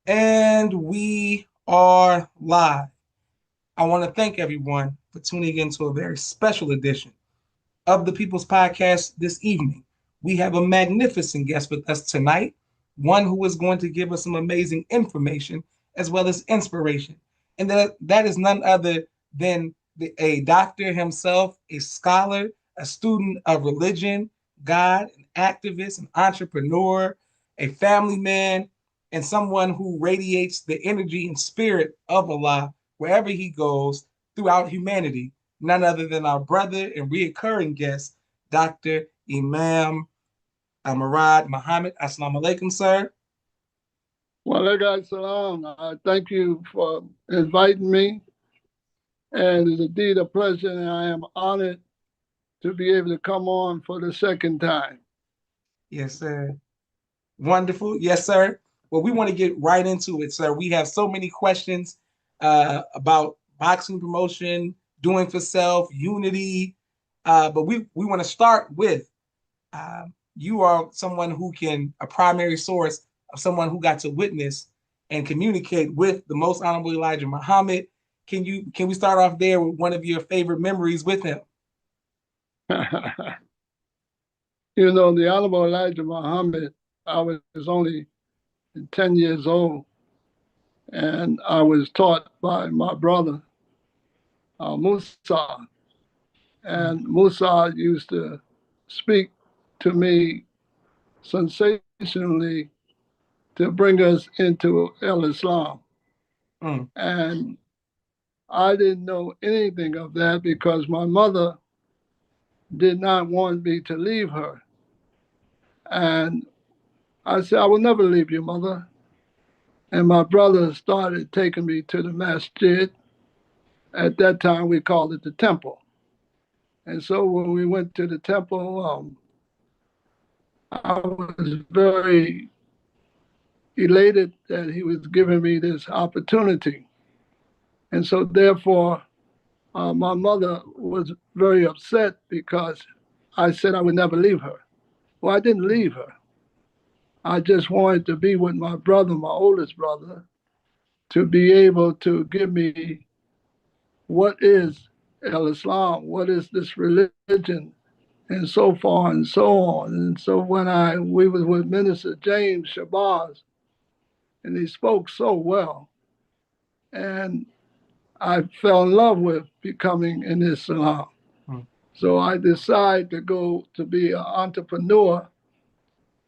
And we are live. I want to thank everyone for tuning in to a very special edition of the People's Podcast this evening. We have a magnificent guest with us tonight, one who is going to give us some amazing information as well as inspiration. And that is none other than a doctor himself, a scholar, a student of religion, God, an activist, an entrepreneur, a family man, and someone who radiates the energy and spirit of Allah wherever he goes throughout humanity. None other than our brother and reoccurring guest, Dr. Imam Murad Muhammad. Assalamu alaikum, sir. Walaikum salam. Thank you for inviting me. And it's indeed a pleasure, and I am honored to be able to come on for the second time. Yes, sir. Wonderful. Yes, sir. Well, we want to get right into it, sir. We have so many questions about boxing promotion, doing for self, unity. But we want to start with you are someone who can, a primary source of someone who got to witness and communicate with the most honorable Elijah Muhammad. Can we start off there with one of your favorite memories with him? The Honorable Elijah Muhammad, I was only 10 years old, and I was taught by my brother, Musa. And Musa used to speak to me sensationally to bring us into Islam. Mm. And I didn't know anything of that because my mother did not want me to leave her. And I said, I will never leave you, mother. And my brother started taking me to the masjid. At that time, we called it the temple. And so when we went to the temple, I was very elated that he was giving me this opportunity. And so, therefore, my mother was very upset because I said I would never leave her. Well, I didn't leave her. I just wanted to be with my brother, my oldest brother, to be able to give me what is Islam, what is this religion, and so far and so on. And so when we was with Minister James Shabazz, and he spoke so well, and I fell in love with becoming an Islam. So I decided to go to be an entrepreneur,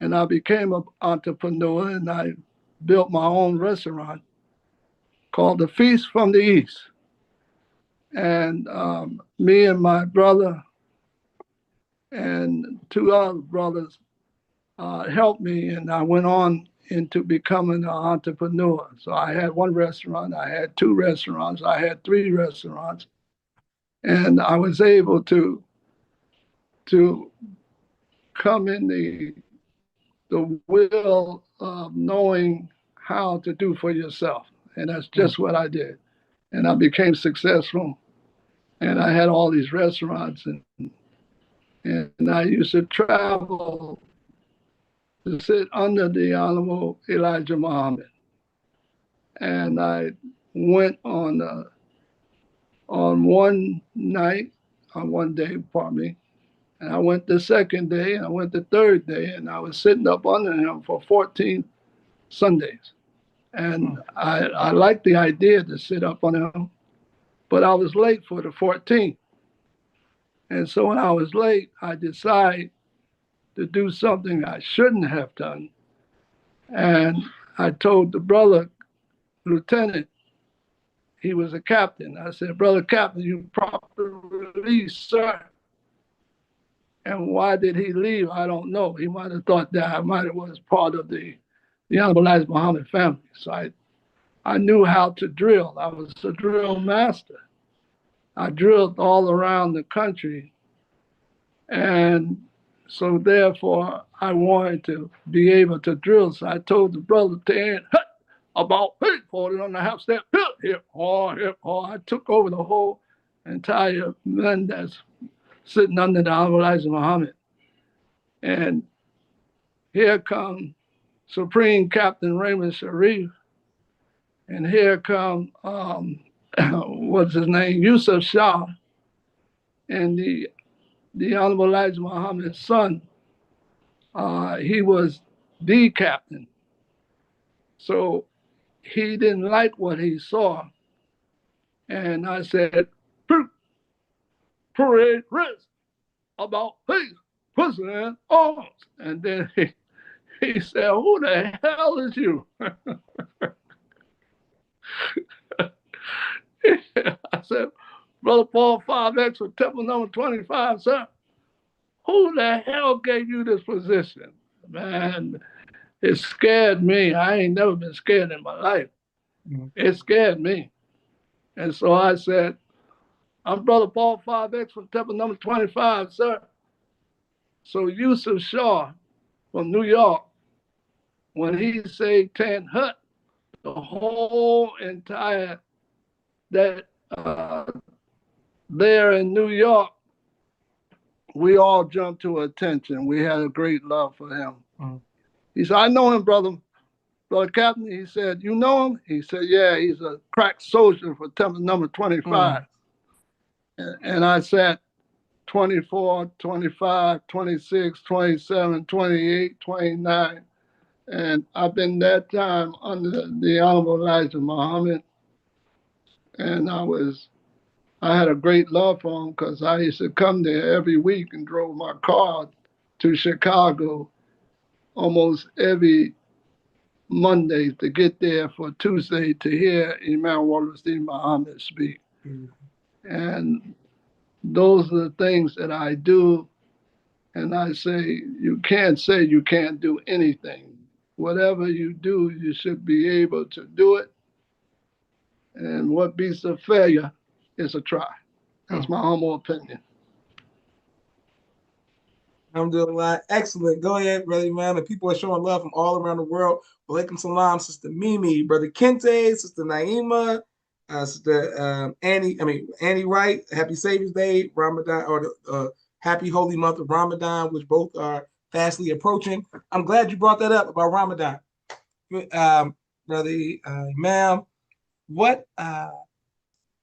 and I became an entrepreneur, and I built my own restaurant called the Feast from the East. And me and my brother and two other brothers helped me, and I went on into becoming an entrepreneur. So I had one restaurant, I had two restaurants, I had three restaurants, and I was able to come in the will of knowing how to do for yourself. And that's just what I did. And I became successful. And I had all these restaurants, and I used to travel to sit under the Honorable Elijah Muhammad. And I went on one night, on one day, pardon me, and I went the second day, and I went the third day, and I was sitting up under him for 14 Sundays. And I liked the idea to sit up on him, but I was late for the 14th. And so when I was late, I decided to do something I shouldn't have done. And I told the brother, lieutenant, he was a captain. I said, brother captain, you properly released, sir. And why did he leave? I don't know. He might have thought that I might have was part of the Honorable Elijah Muhammad family. So I knew how to drill. I was a drill master. I drilled all around the country. And so therefore, I wanted to be able to drill. So I told the brother to end, about 40 on the half step, hip, haw, hip, haw. I took over the whole entire men that's sitting under the Honorable Elijah Muhammad. And here comes Supreme Captain Raymond Sharif And here come what's his name, Yusuf Shah, and the Honorable Elijah Muhammad's son. He was the captain, so he didn't like what he saw, and I said, "Parade risk about peace, President arms," and then he said, "Who the hell is you?" I said, "Brother Paul 5X with Temple number 25, sir. Who the hell gave you this position?" Man, it scared me. I ain't never been scared in my life. Mm. It scared me. And so I said, "I'm Brother Paul 5X from Temple number 25, sir." So Yusuf Shaw from New York, when he say Tan Hut, the whole entire that there in New York, we all jumped to attention. We had a great love for him. Mm. He said, "I know him, brother Captain." He said, "You know him?" He said, "Yeah, he's a crack soldier for Temple number 25. Mm. And I said, 24, 25, 26, 27, 28, 29. And I've been that time under the Honorable Elijah Muhammad. And I had a great love for him because I used to come there every week and drove my car to Chicago almost every Monday to get there for Tuesday to hear Imam Warrith Muhammad speak. Mm. And those are the things that I do. And I say you can't do anything. Whatever you do, you should be able to do it. And what beats a failure is a try. That's Mm. my humble opinion. I'm doing a lot. Excellent. Go ahead, brother man. And people are showing love from all around the world. Walaikum salam, Sister Mimi, brother Kente, Sister Naima, Sister Annie. I mean Annie Wright. Happy Savior's Day, Ramadan, or the happy holy month of Ramadan, which both are fastly approaching. I'm glad you brought that up about Ramadan, brother Imam. What uh,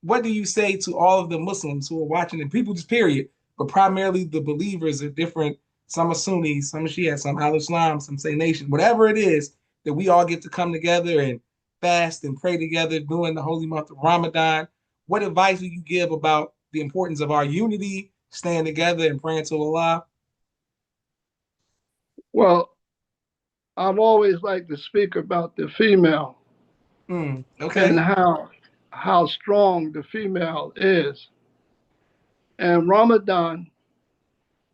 what do you say to all of the Muslims who are watching, and people just period, but primarily the believers of different, some are Sunni, some are Shia, some Al Islam, some say nation, whatever it is, that we all get to come together and fast and pray together during the holy month of Ramadan. What advice do you give about the importance of our unity, staying together and praying to Allah? Well, I've always liked to speak about the female and Okay. how strong the female is. And Ramadan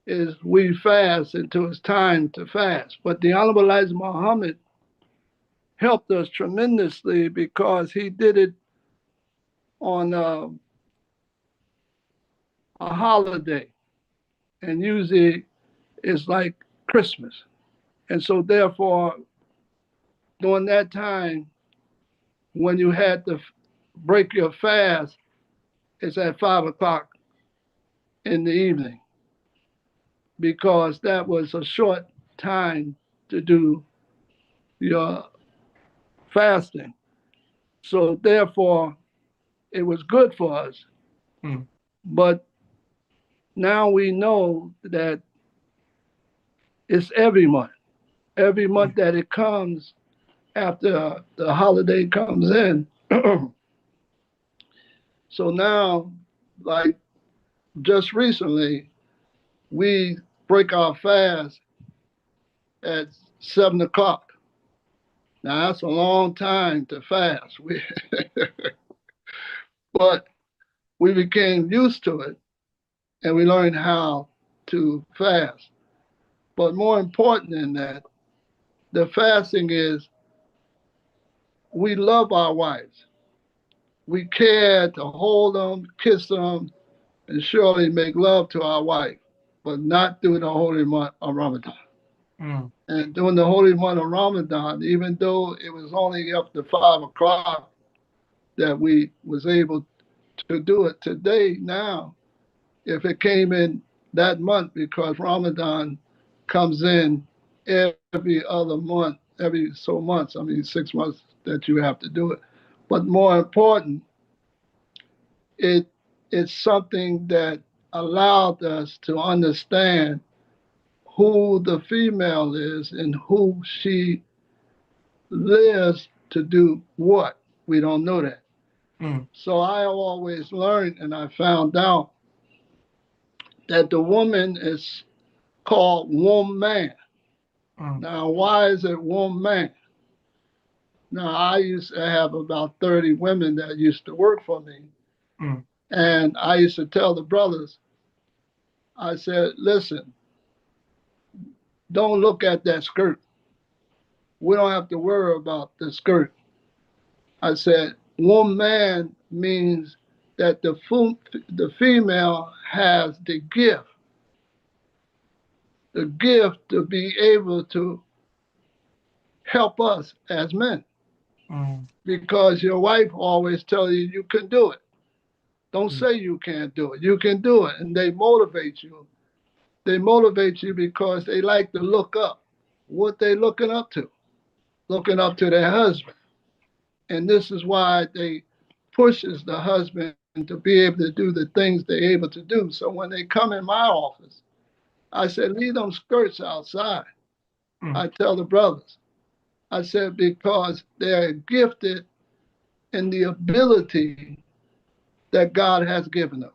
is we fast until it's time to fast. But the Honorable Elijah Muhammad helped us tremendously because he did it on a holiday, and usually it's like Christmas. And so, therefore, during that time, when you had to break your fast, it's at 5 o'clock in the evening because that was a short time to do your fasting. So, therefore, it was good for us. Mm. But now we know that it's every month that it comes after the holiday comes in. So now, like just recently, we break our fast at 7 o'clock. Now that's a long time to fast. But we became used to it and we learned how to fast. But more important than that, the fasting is we love our wives. We care to hold them, kiss them, and surely make love to our wife, but not through the holy month of Ramadan. Mm. And during the holy month of Ramadan, even though it was only up to 5 o'clock that we was able to do it today, now, if it came in that month, because Ramadan comes in every other month, every so months, I mean 6 months that you have to do it. But more important, it it's something that allowed us to understand who the female is and who she lives to do what. We don't know that. Mm, So I always learned and I found out that the woman is called woman. mm, Now, why is it woman? Now, I used to have about 30 women that used to work for me. mm, And I used to tell the brothers, I said, listen, don't look at that skirt. We don't have to worry about the skirt. I said, woman means that the female has the gift to be able to help us as men. mm, Because your wife always tells you you can do it. Don't mm, say you can't do it. You can do it. And they motivate you. They motivate you because they like to look up. What they looking up to? Looking up to their husband. And this is why they pushes the husband to be able to do the things they're able to do. So when they come in my office, I said, leave them skirts outside. mm, I tell the brothers, I said, because they're gifted in the ability that God has given them.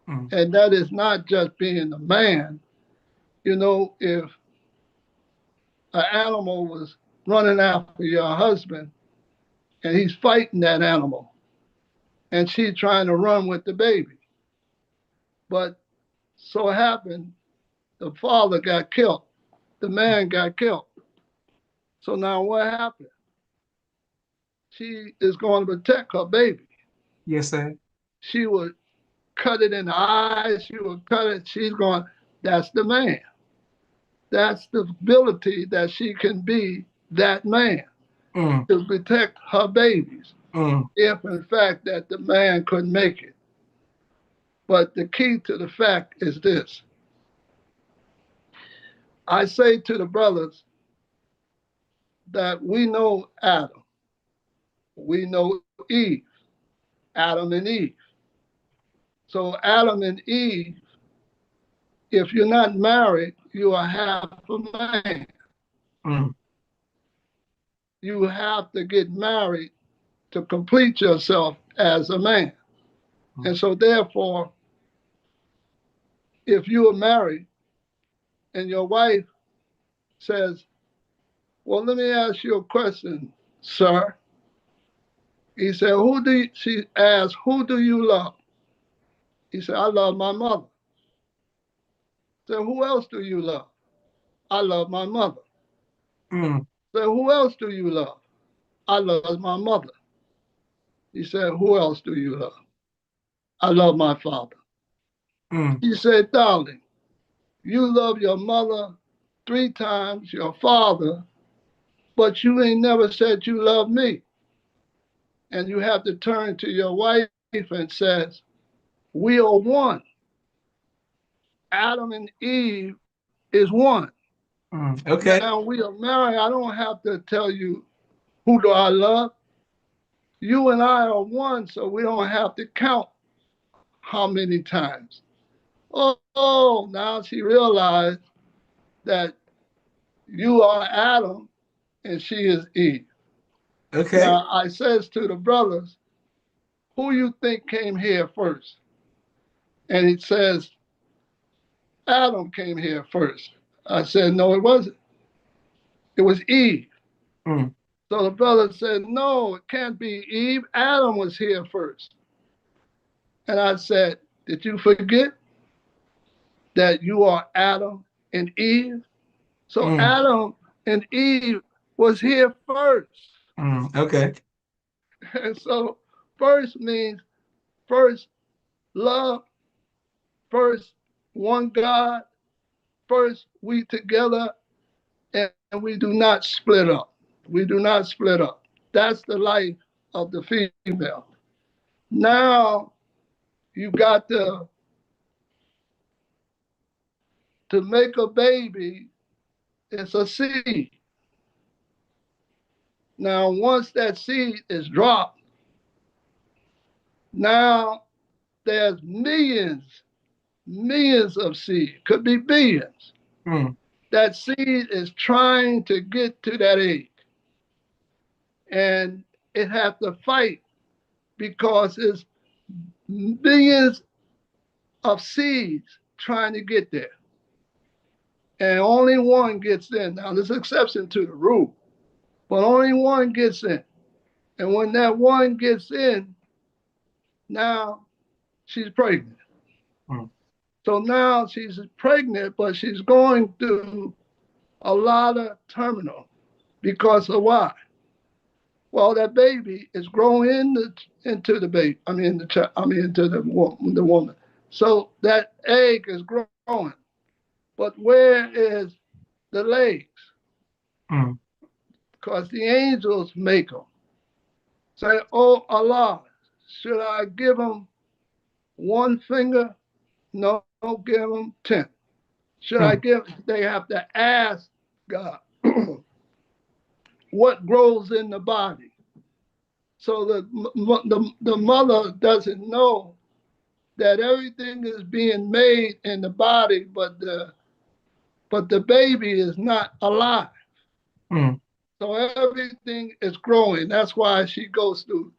mm, And that is not just being a man. You know, if an animal was running after your husband and he's fighting that animal and she's trying to run with the baby, but so happened the father got killed, the man got killed. So now what happened? She is going to protect her baby. yes, sir. She would cut it in the eyes, she would cut it, she's going, that's the man. That's the ability that she can be that man Mm, to protect her babies mm, if in fact that the man couldn't make it. But the key to the fact is this. I say to the brothers that we know Adam, we know Eve, Adam and Eve. So Adam and Eve, if you're not married, you are half a man. mm, You have to get married to complete yourself as a man. mm, And so therefore, if you are married and your wife says, well, let me ask you a question, sir. He said, she asked, who do you love? He said, I love my mother. I said, who else do you love? I love my mother. mm, I said, who else do you love? I love my mother. He said, who else do you love? I love my father. mm, He said, darling, you love your mother 3 times, your father, but you ain't never said you love me. And you have to turn to your wife and says, we are one. Adam and Eve is one. mm. Okay. Now we are married. I don't have to tell you who do I love. You and I are one, so we don't have to count how many times. Oh, now she realized that you are Adam and she is Eve. Okay. Now I says to the brothers, who you think came here first? And he says, Adam came here first. I said, no, it wasn't. It was Eve. Mm, So the brother said, no, it can't be Eve. Adam was here first. And I said, did you forget that you are Adam and Eve? So mm, Adam and Eve was here first. mm. Okay. And so first means first love, first one God, first we together, and we do not split up. We do not split up. That's the life of the female. Now you got to make a baby, it's a seed. Now once that seed is dropped, Now there's millions of seed, could be billions. Mm. That seed is trying to get to that egg, and it has to fight because it's billions of seeds trying to get there, and only one gets in. Now, there's an exception to the rule, but only one gets in. And when that one gets in, now she's pregnant. Mm. So now she's pregnant, but she's going through a lot of turmoil because of why? Well, that baby is growing into the baby. I mean, into the woman. So that egg is growing. But where is the legs? Mm. Because the angels make them. Say, oh Allah, should I give them one finger? No, give them 10. Should I Mm. give? They have to ask God what grows in the body. So the mother doesn't know that everything is being made in the body, but the baby is not alive. Mm. So everything is growing. That's why she goes through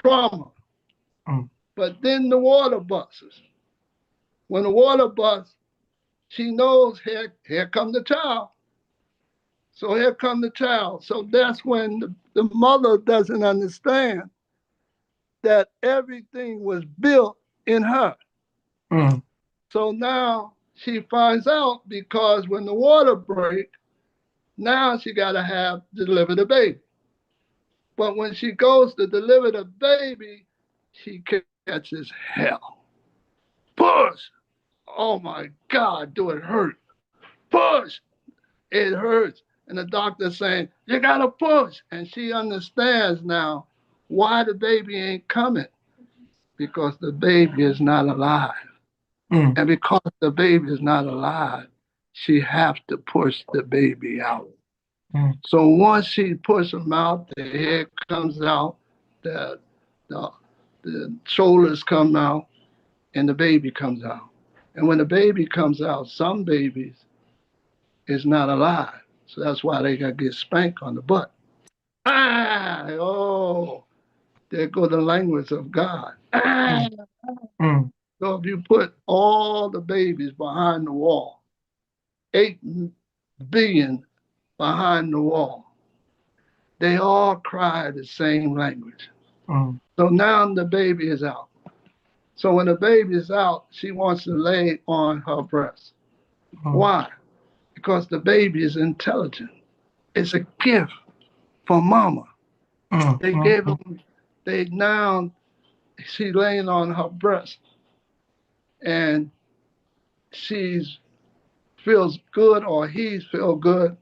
trauma. Mm. But then the water busts. When the water busts, she knows here come the child. So here come the child. So that's when the mother doesn't understand that everything was built in her. Mm. So now she finds out because when the water breaks, now she got to have deliver the baby. But when she goes to deliver the baby, she catches hell. Push! Oh my God, do it hurt? Push! It hurts. And the doctor's saying, you got to push. And she understands now why the baby ain't coming. Because the baby is not alive. Mm. And because the baby is not alive, she has to push the baby out. Mm. So once she pushes him out, the head comes out, the, the, the shoulders come out, and the baby comes out. And when the baby comes out, some babies is not alive. So that's why they got to get spanked on the butt. Ah, oh, there go the language of God. Ah. Mm. Mm. So if you put all the babies behind the wall, 8 billion behind the wall, they all cry the same language. Mm. So now the baby is out. So when the baby is out, she wants to lay on her breast. Mm. Why? Because the baby is intelligent. It's a gift from mama. Mm. They Mm. gave them, they now, she's laying on her breast and she's feels good or he feels good.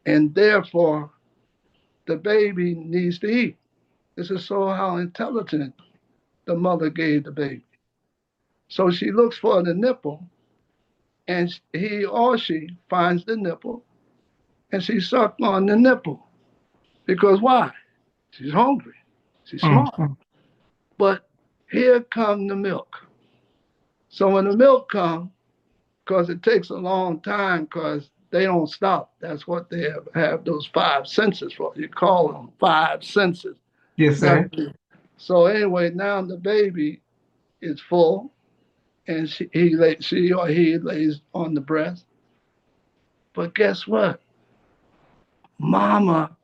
And therefore, the baby needs to eat. This is so how intelligent the mother gave the baby. So she looks for the nipple and he or she finds the nipple and she sucks on the nipple. Because why? She's hungry. She's Mm. smart. Mm. But here comes the milk. So when the milk comes, because it takes a long time because they don't stop. That's what they have those 5 senses for. You call them 5 senses. Yes, That's, sir. so anyway, now the baby is full and she or he lays on the breast. But guess what? Mama,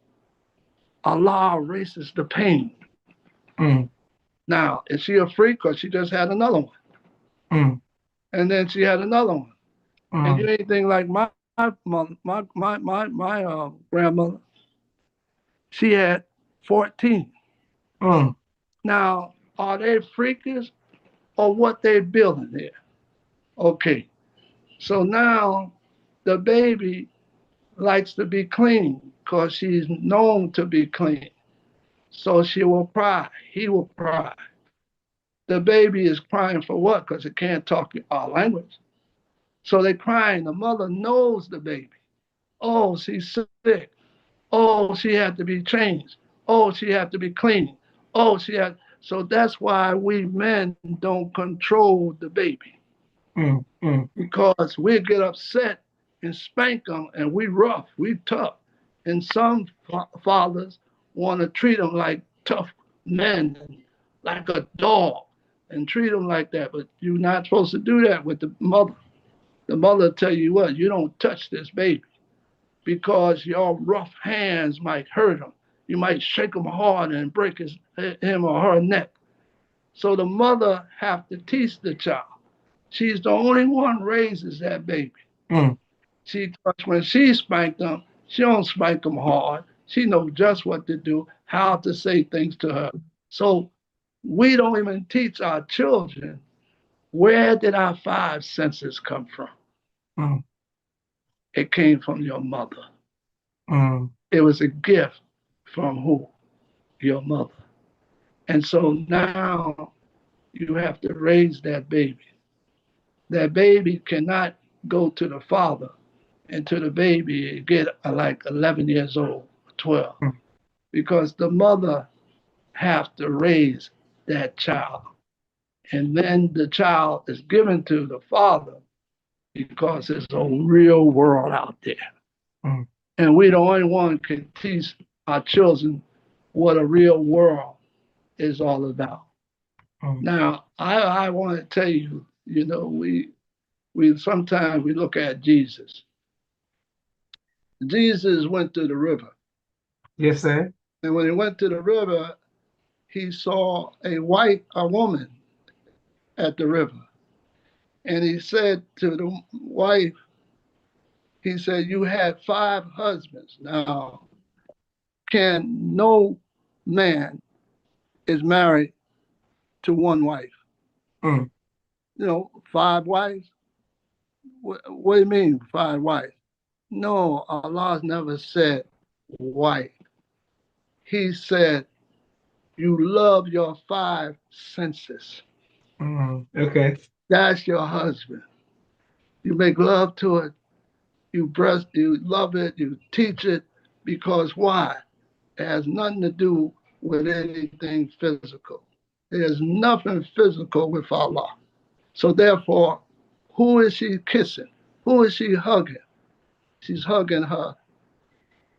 Allah erases the pain. Mm. Now, is she a freak because she just had another one? Mm. And then she had another one. And you Mm. ain't think like my grandmother, she had 14. Mm. Now, are they freakish or what they building there? Okay, so now the baby likes to be clean because she's known to be clean. So she will cry. He will cry. The baby is crying for what? Because it can't talk our language. So they're crying. The mother knows the baby. Oh, she's sick. Oh, she had to be changed. Oh, she had to be clean. Oh, she had. So that's why we men don't control the baby, mm, mm, because we get upset and spank them, and we rough, we tough. And some fathers want to treat them like tough men, like a dog, and treat them like that. But you're not supposed to do that with the mother. The mother tell you what, you don't touch this baby, because your rough hands might hurt him. You might shake him hard and break him or her neck. So the mother have to teach the child. She's the only one raises that baby. mm, When she spanked them, she don't spank them hard. She knows just what to do, how to say things to her. So we don't even teach our children, where did our five senses come from? mm, It came from your mother. mm, It was a gift from who? Your mother. And so now you have to raise that baby. That baby cannot go to the father until the baby get like 11 years old, 12, mm. because the mother have to raise that child. And then the child is given to the father, because there's a real world out there. Mm. And we the only one can teach our children what a real world is all about. Mm. Now, I want to tell you, we sometimes we look at Jesus. Jesus went to the river, Yes, sir. and when he went to the river, he saw a woman at the river, and he said to the wife, he said, "You had five husbands. Now, can no man is married to one wife? Mm, Five wives. What do you mean, five wives? No, Allah never said wife. He said, you love your five senses. okay. That's your husband. You make love to it, you love it, you teach it, because why? It has nothing to do with anything physical. There's nothing physical with Allah. So therefore, who is she kissing? Who is she hugging? She's hugging her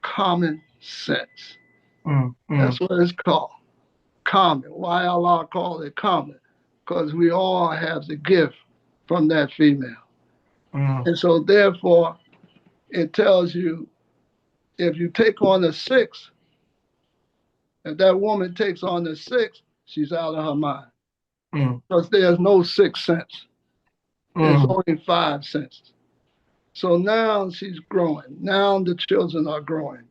common sense. Mm, mm, That's what it's called. Common. Why Allah called it common? Because we all have the gift from that female. mm, And so therefore, it tells you, if you take on the six, if that woman takes on the six, she's out of her mind. mm, Because there's no sixth sense. There's mm, only five senses. So now she's growing. Now the children are growing.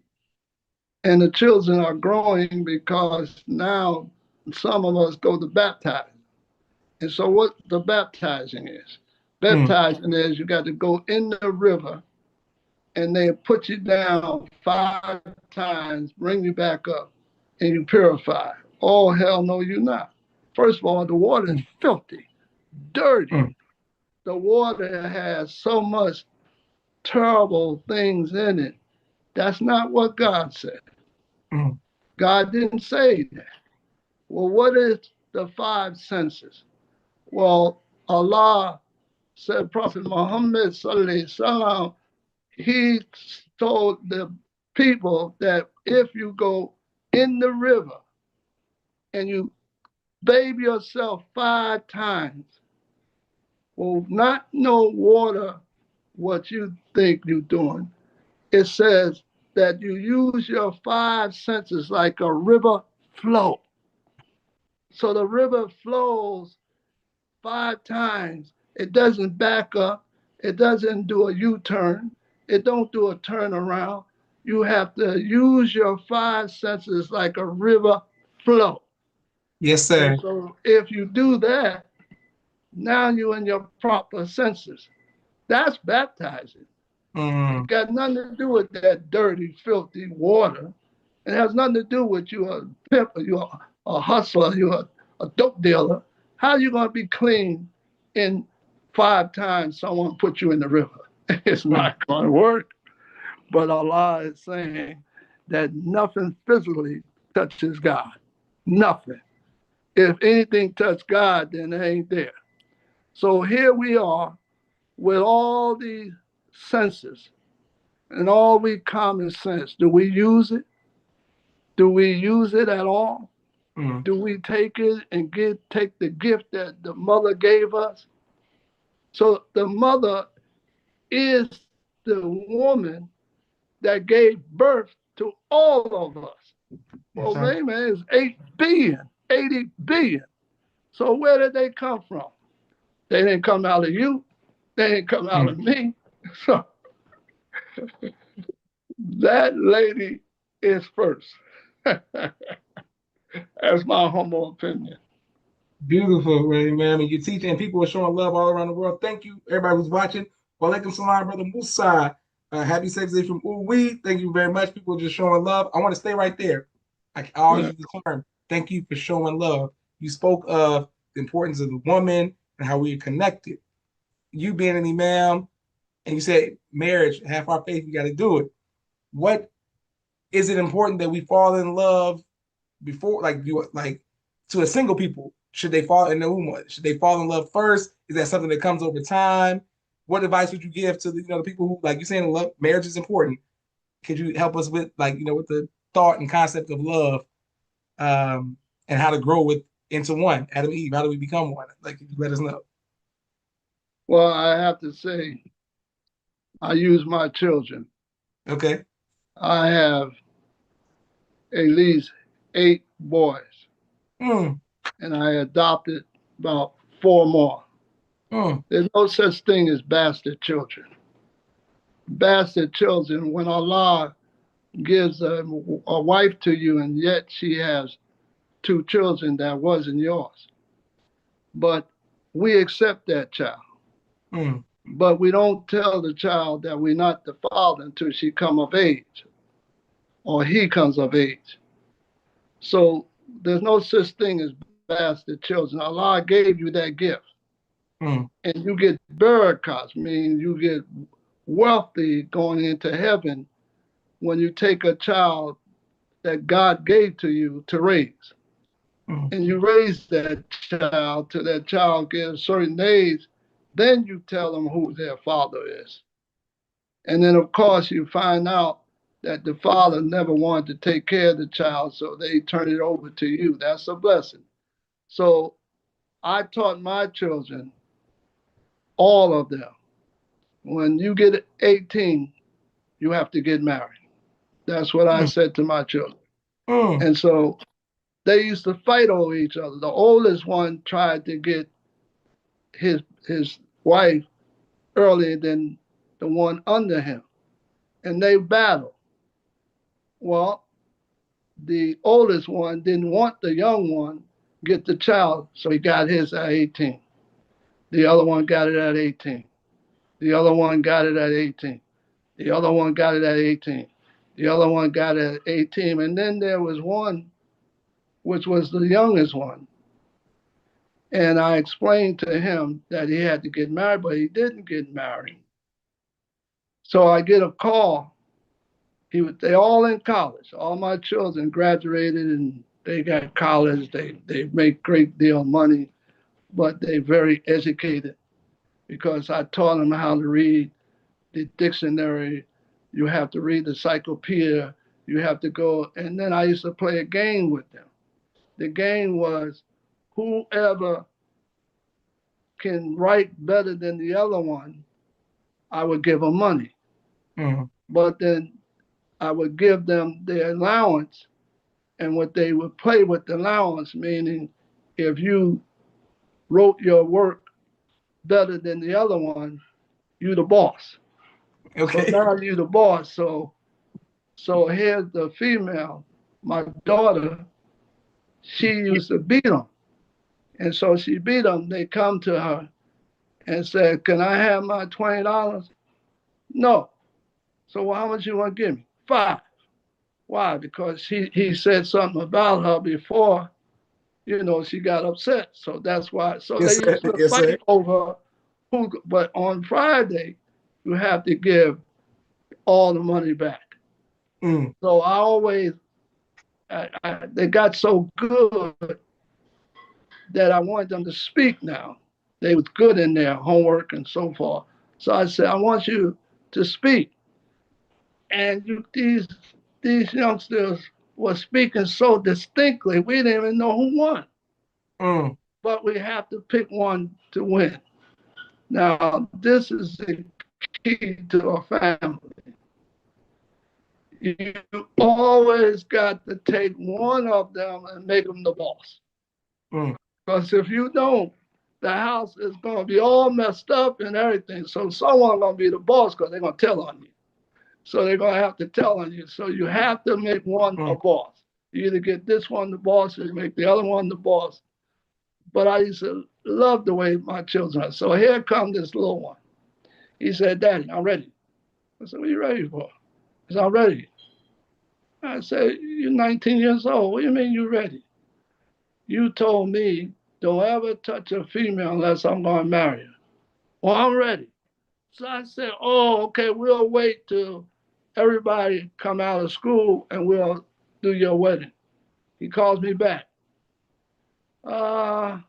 And the children are growing because now some of us go to baptize. And so what the baptizing is? mm, Baptizing is you got to go in the river, and they put you down 5 times, bring you back up, and you purify. Oh, hell no, you're not. First of all, the water is mm, filthy, dirty. mm, The water has so much terrible things in it. That's not what God said. mm, God didn't say that. Well, what is the five senses? Well, Allah said, Prophet Muhammad sallallahu alaihi wasallam, he told the people that if you go in the river and you bathe yourself 5 times, will not no water what you think you're doing. It says that you use your five senses like a river flow. So the river flows 5 times. It doesn't back up. It doesn't do a U-turn. It don't do a turnaround. You have to use your five senses like a river flow. yes, And sir. so if you do that, now you're in your proper senses. That's baptizing. It Mm, got nothing to do with that dirty, filthy water. It has nothing to do with you a pimp, or you a hustler, you a dope dealer. How are you going to be clean in 5 times someone put you in the river? It's mm, not going to work. But Allah is saying that nothing physically touches God. Nothing. If anything touch God, then it ain't there. So here we are with all these senses and all we common sense. Do we use it? Do we use it at all? Mm. Do we take it and take the gift that the mother gave us? So the mother is the woman that gave birth to all of us. Yes, Well, sir. man, it's 8 billion, 80 billion. So where did they come from? They didn't come out of you. They didn't come out Mm. of me. So that lady is first. That's my humble opinion. Beautiful, really, man. And you're teaching, and people are showing love all around the world. Thank you, everybody who's watching. Walaikum salam, brother Musa. Happy Safe Day from Uwe. Thank you very much. People just showing love. I want to stay right there. I always Yeah. use the term. Thank you for showing love. You spoke of the importance of the woman and how we are connected. You being an imam, and you said marriage, half our faith, we got to do it. What is it important that we fall in love before, like you like to a single people? Should they fall in the womb? Should they fall in love first? Is that something that comes over time? What advice would you give to the people who, like you saying, love marriage is important? Could you help us with, like, with the thought and concept of love, and how to grow with into one? Adam and Eve, how do we become one? Like, could you let us know? Well, I have to say, I use my children. Okay. I have at least 8 boys, Mm, and I adopted about 4 more. mm, There's no such thing as bastard children. Bastard children, when Allah gives a wife to you and yet she has 2 children that wasn't yours. But we accept that child. mm, But we don't tell the child that we're not the father until she come of age or he comes of age. So there's no such thing as bastard children. Allah gave you that gift. mm, And you get barakas, meaning you get wealthy going into heaven when you take a child that God gave to you to raise. mm, And you raise that child till that child gets a certain age, then you tell them who their father is. And then, of course, you find out that the father never wanted to take care of the child, so they turn it over to you. That's a blessing. So I taught my children, all of them, when you get 18, you have to get married. That's what I mm, said to my children. mm, And so they used to fight over each other. The oldest one tried to get his wife earlier than the one under him, and they battled. Well, the oldest one didn't want the young one get the child, so he got his at 18. The other one got it at 18. The other one got it at 18. The other one got it at 18. The other one got it at 18. And then there was one, which was the youngest one. And I explained to him that he had to get married, but he didn't get married. So I get a call. They all in college. All my children graduated and they got college. They make great deal of money, but they very educated because I taught them how to read the dictionary. You have to read the encyclopedia. You have to go, and then I used to play a game with them. The game was whoever can write better than the other one, I would give them money. mm. But then I would give them their allowance, and what they would play with the allowance, meaning if you wrote your work better than the other one, you the boss. So Okay. now you the boss. So here's the female, my daughter. She used to beat them, and so she beat them. They come to her and said, "Can I have my $20?" No. So well, how much you want to give me? 5. Why? Because he said something about her before, she got upset. So that's why. So Yes, they sir. used to Yes, sir. fight over who. But on Friday, you have to give all the money back. So I always, they got so good that I wanted them to speak now. They was good in their homework and so forth. So I said, I want you to speak. And these youngsters were speaking so distinctly, we didn't even know who won. Mm. But we have to pick one to win. Now, this is the key to a family. You always got to take one of them and make them the boss. Mm. Because if you don't, the house is going to be all messed up and everything. So someone's going to be the boss because they're going to tell on you. So they're going to have to tell on you. So you have to make one a Mm. boss. You either get this one the boss or you make the other one the boss. But I used to love the way my children are. So here comes this little one. He said, Daddy, I'm ready. I said, what are you ready for? He said, I'm ready. I said, you're 19 years old. What do you mean you're ready? You told me don't ever touch a female unless I'm going to marry her. Well, I'm ready. So I said, oh, okay, we'll wait till everybody come out of school and we'll do your wedding. He calls me back. I'm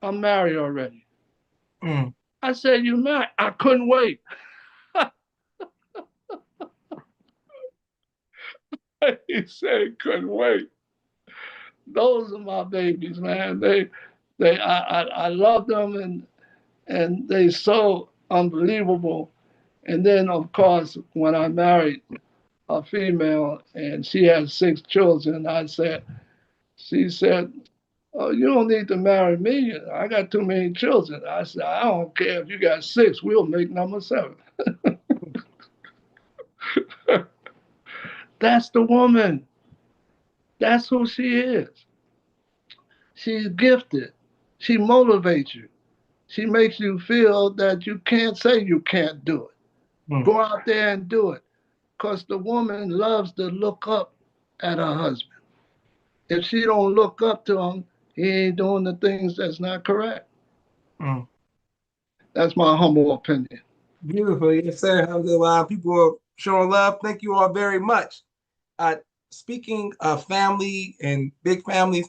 married already. Mm. I said, you married? I couldn't wait. He said, couldn't wait. Those are my babies, man. I love them and they so unbelievable. And then, of course, when I married a female and she had 6 children, she said, oh, you don't need to marry me. I got too many children. I said, I don't care if you got 6, we'll make number 7. That's the woman. That's who she is. She's gifted. She motivates you. She makes you feel that you can't say you can't do it. Mm. Go out there and do it. Because the woman loves to look up at her husband. If she don't look up to him, he ain't doing the things that's not correct. Mm. That's my humble opinion. Beautiful. Yes, sir. Have a good one. People are showing love. Thank you all very much. Uh, Speaking of family and big families,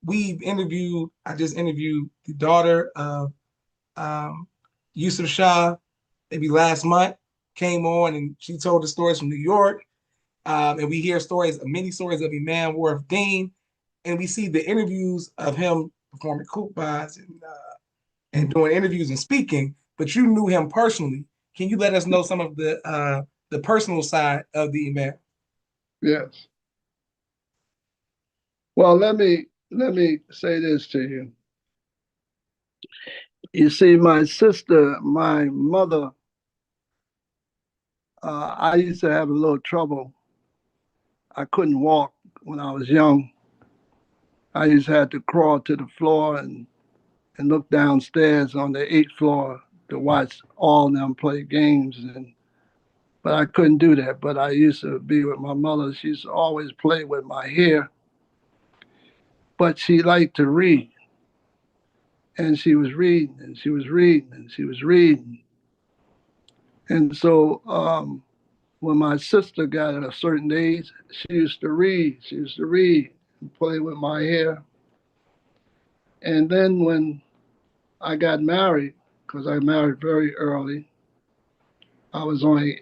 I just interviewed the daughter of um, Yusuf Shah, maybe last month, came on and she told the stories from New York. And we hear many stories of Imam Warrith Deen, and we see the interviews of him performing khutbahs and doing interviews and speaking. But you knew him personally. Can you let us know some of the personal side of the Imam? Yes. Well, let me say this to you. You see, my sister, my mother, I used to have a little trouble. I couldn't walk when I was young. I used to have to crawl to the floor and look downstairs on the 8th floor to watch all of them play games. But I couldn't do that. But I used to be with my mother. She used to always play with my hair. But she liked to read. And she was reading and she was reading and she was reading. And so when my sister got at a certain age, she used to read. She used to read and play with my hair. And then when I got married, because I married very early, I was only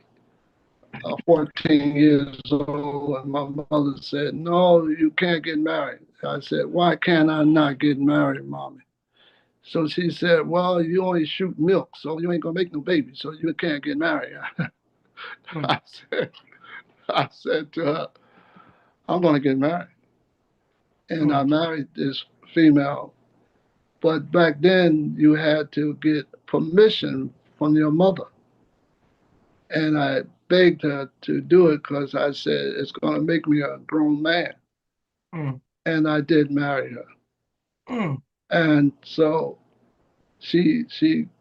14 years old, and my mother said, no, you can't get married. I said, why can't I not get married, Mommy? So she said, well, you only shoot milk, so you ain't going to make no baby, so you can't get married. Mm. I said, I said to her, I'm going to get married. And I Mm. married this female. But back then, you had to get permission from your mother. And I begged her to do it because I said, it's going to make me a grown man. Mm. And I did marry her. Mm. And so she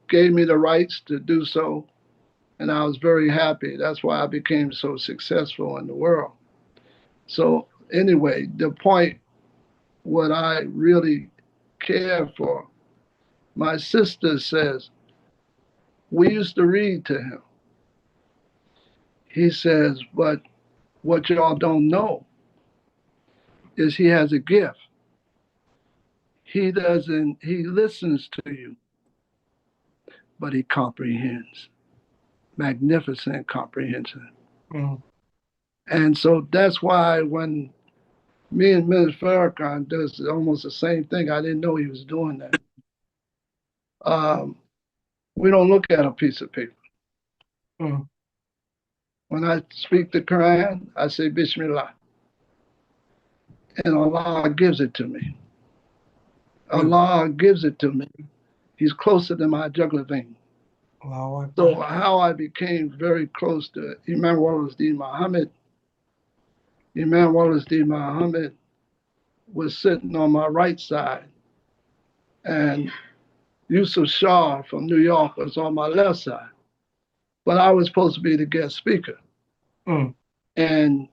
gave me the rights to do so. And I was very happy. That's why I became so successful in the world. So, anyway, the point, what I really care for, my sister says, we used to read to him. He says, but what y'all don't know is he has a gift. he listens to you, but he comprehends. Magnificent comprehension. Mm. And so that's why when me and Ms. Farrakhan does almost the same thing, I didn't know he was doing that. We don't look at a piece of paper. Mm. When I speak the Quran, I say Bismillah, and Allah gives it to me. Beautiful. Allah gives it to me. He's closer than my jugular vein. Allahu So Akbar. how I became very close to Imam Deen Muhammad. Imam Deen Muhammad was sitting on my right side, and Yusuf Shah from New York was on my left side. But I was supposed to be the guest speaker. Mm. And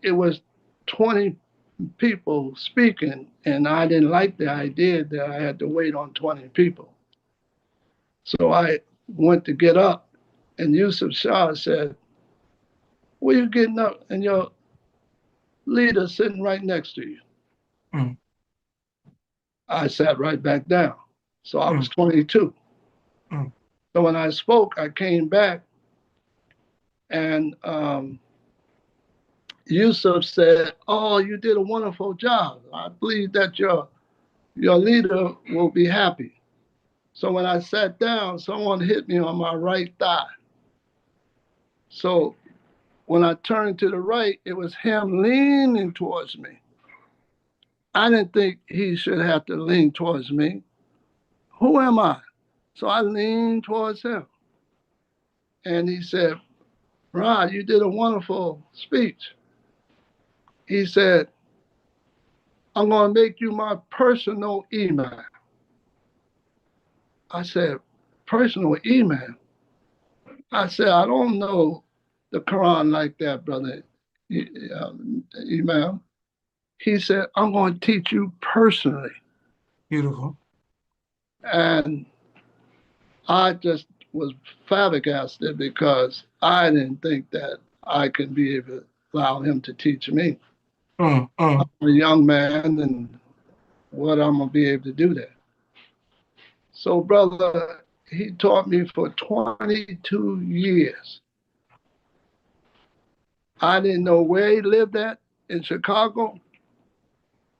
it was 20 people speaking, and I didn't like the idea that I had to wait on 20 people. So I went to get up, and Yusuf Shah said, "Where you getting up?" And your leader sitting right next to you. Mm. I sat right back down. So I was Mm. 22. Mm. So when I spoke, I came back, and Yusuf said, "Oh, you did a wonderful job. I believe that your leader will be happy." So when I sat down, someone hit me on my right thigh. So when I turned to the right, it was him leaning towards me. I didn't think he should have to lean towards me. Who am I? So I leaned towards him. And he said, "Rod, you did a wonderful speech." He said, "I'm going to make you my personal imam." I said, "Personal imam?" I said, "I don't know the Quran like that, brother Imam." He said, "I'm going to teach you personally." Beautiful. And I just was flabbergasted because I didn't think that I could be able to allow him to teach me. Mm. Mm. I'm a young man, and what I'm going to be able to do that. So, brother, he taught me for 22 years. I didn't know where he lived at in Chicago.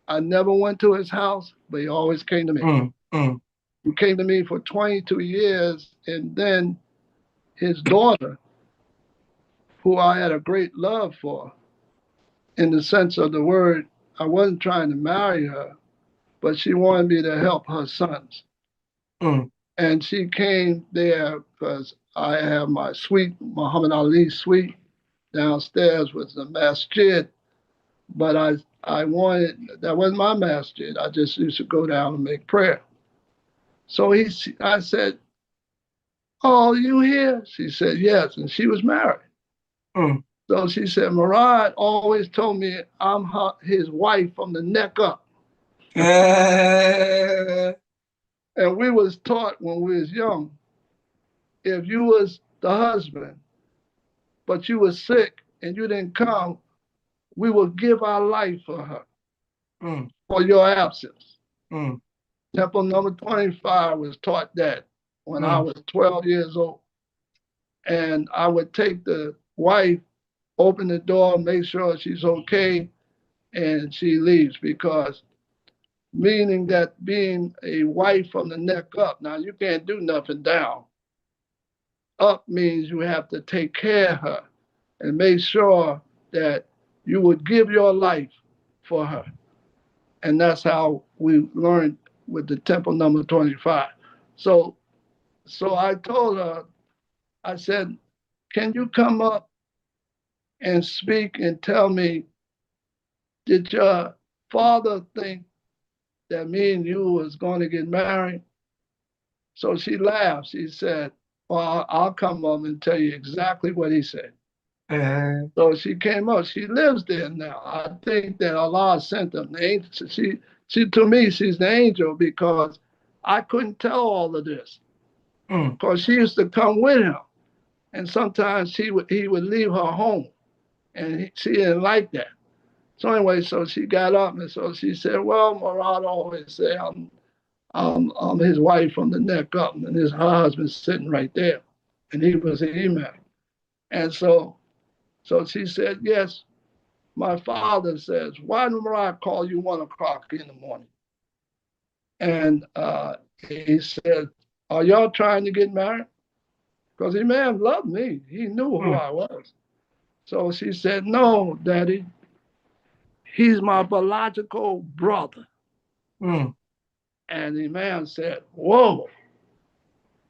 I never went to his house, but he always came to me. Mm. Mm. He came to me for 22 years, and then his daughter, who I had a great love for, in the sense of the word, I wasn't trying to marry her, but she wanted me to help her sons. Mm. And she came there because I have my suite, Muhammad Ali suite, downstairs with the masjid. But I wanted, that wasn't my masjid. I just used to go down and make prayer. So I said, "Oh, you here?" She said, "Yes." And she was married. Mm. So she said, "Murad always told me I'm his wife from the neck up." And we was taught when we was young, if you was the husband, but you was sick and you didn't come, we will give our life for her, Mm. for your absence. Mm. Temple number 25 was taught that when I Mm. was 12 years old. And I would take the wife, open the door, make sure she's okay, and she leaves because meaning that being a wife from the neck up, now you can't do nothing down. Up means you have to take care of her and make sure that you would give your life for her. And that's how we learned with the temple number 25. So so I told her, I said, "Can you come up and speak and tell me, did your father think that me and you was going to get married?" So she laughed. She said, "Well, I'll come up and tell you exactly what he said." Uh, So she came up. She lives there now. I think that Allah sent them. The angel, she to me, she's the angel because I couldn't tell all of this mm. because she used to come with him, and sometimes he would leave her home, and she didn't like that. So anyway, so she got up and so she said, "Well, Murad always say I'm his wife from the neck up, and his husband sitting right there, and he was an imam." And so she said, "Yes, my father says, why do Murad call you 1 o'clock in the morning?" And he said, "Are y'all trying to get married?" Because he may have loved me. He knew who Mm, I was. So she said, "No, Daddy, he's my biological brother." mm, And the man said, "Whoa."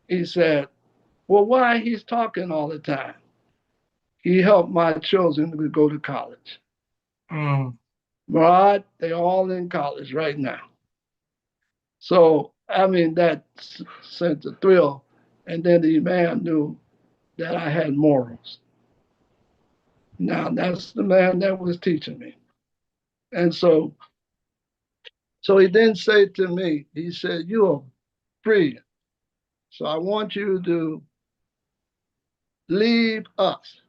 He said, "Well, why he's talking all the time? He helped my children to go to college. mm. But they're all in college right now." So, I mean, that sent a thrill. And then the man knew that I had morals. Now, that's the man that was teaching me. And so he then said to me, he said, "You are brilliant. So I want you to leave us."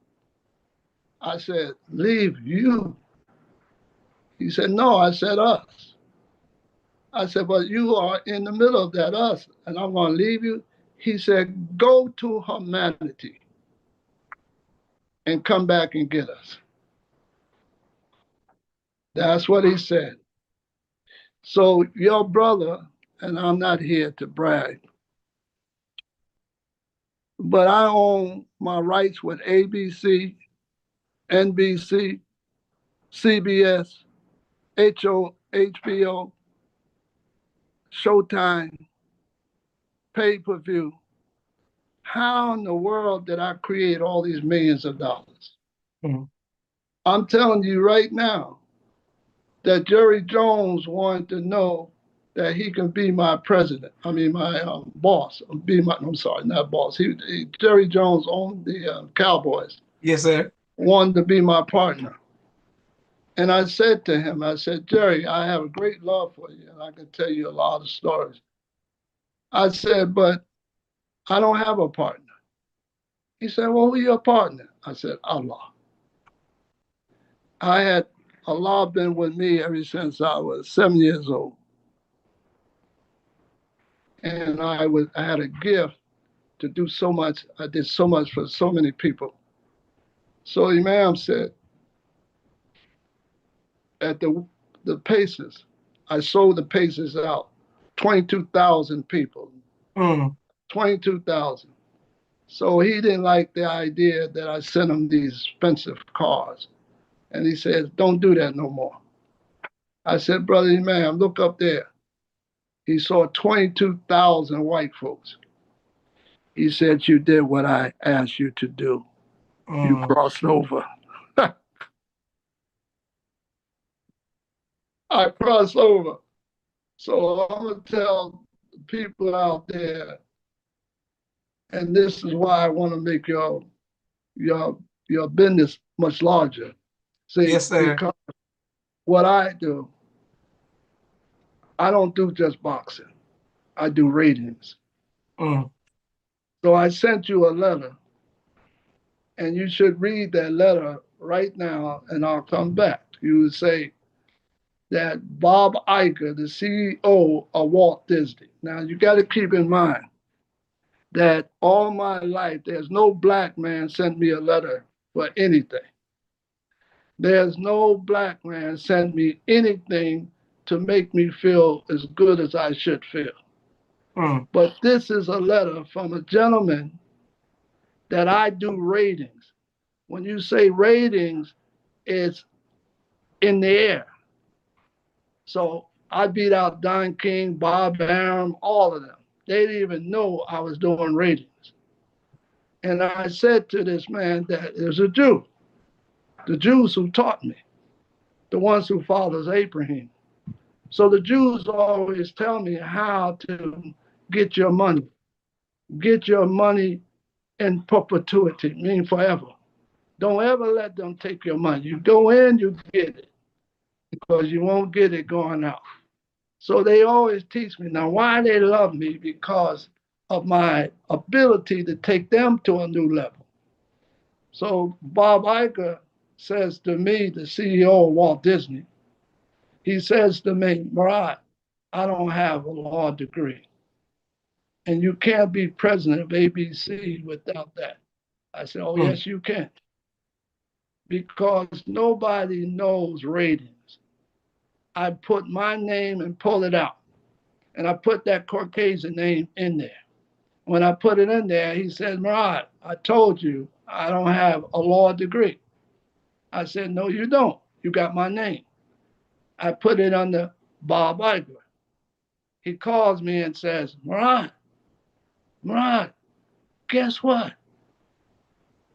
I said, "Leave you?" He said, "No." I said, "Us." I said, "But you are in the middle of that us, and I'm going to leave you." He said, "Go to humanity and come back and get us." That's what he said. So your brother, and I'm not here to brag, but I own my rights with ABC, NBC, CBS, HBO, Showtime, pay per view. How in the world did I create all these millions of dollars? Mm. I'm telling you right now that Jerry Jones wanted to know that he can be my president. I mean, my boss. I'm sorry, not boss. Jerry Jones owned the Cowboys. Yes, sir. Wanted to be my partner. And I said to him, I said, "Jerry, I have a great love for you, and I can tell you a lot of stories." I said, "But I don't have a partner." He said, "Well, who's your partner?" I said, "Allah." I had Allah been with me ever since I was 7 years old. And I had a gift to do so much. I did so much for so many people. So Imam said, at the paces, I sold the paces out, 22,000 people, Mm, 22,000. So he didn't like the idea that I sent him these expensive cars. And he said, "Don't do that no more." I said, "Brother Imam, look up there." He saw 22,000 white folks. He said, "You did what I asked you to do. You mm. crossed over." I crossed over. So I'm going to tell people out there, and this is why I want to make your your business much larger. See, Yes, sir. because what I do, I don't do just boxing. I do ratings. Mm, So I sent you a letter, and you should read that letter right now, and I'll come back. You would say that Bob Iger, the CEO of Walt Disney. Now you got to keep in mind that all my life, there's no black man sent me a letter for anything. There's no black man sent me anything to make me feel as good as I should feel. mm, But this is a letter from a gentleman that I do ratings. When you say ratings, it's in the air. So I beat out Don King, Bob Arum, all of them. They didn't even know I was doing ratings. And I said to this man that there's a Jew, the Jews who taught me, the ones who follows Abraham. So the Jews always tell me how to get your money. Get your money in perpetuity, meaning forever. Don't ever let them take your money. You go in, you get it, because you won't get it going out. So they always teach me. Now, why they love me? Because of my ability to take them to a new level. So Bob Iger says to me, the CEO of Walt Disney, he says to me, Murad, I don't have a law degree, and you can't be president of ABC without that. I said, oh, Mm, yes, you can, because nobody knows ratings. I put my name and pull it out, and I put that Caucasian name in there. When I put it in there, he said, Murad, I told you I don't have a law degree. I said, no, you don't. You got my name. I put it under Bob Iger. He calls me and says, Murad, guess what?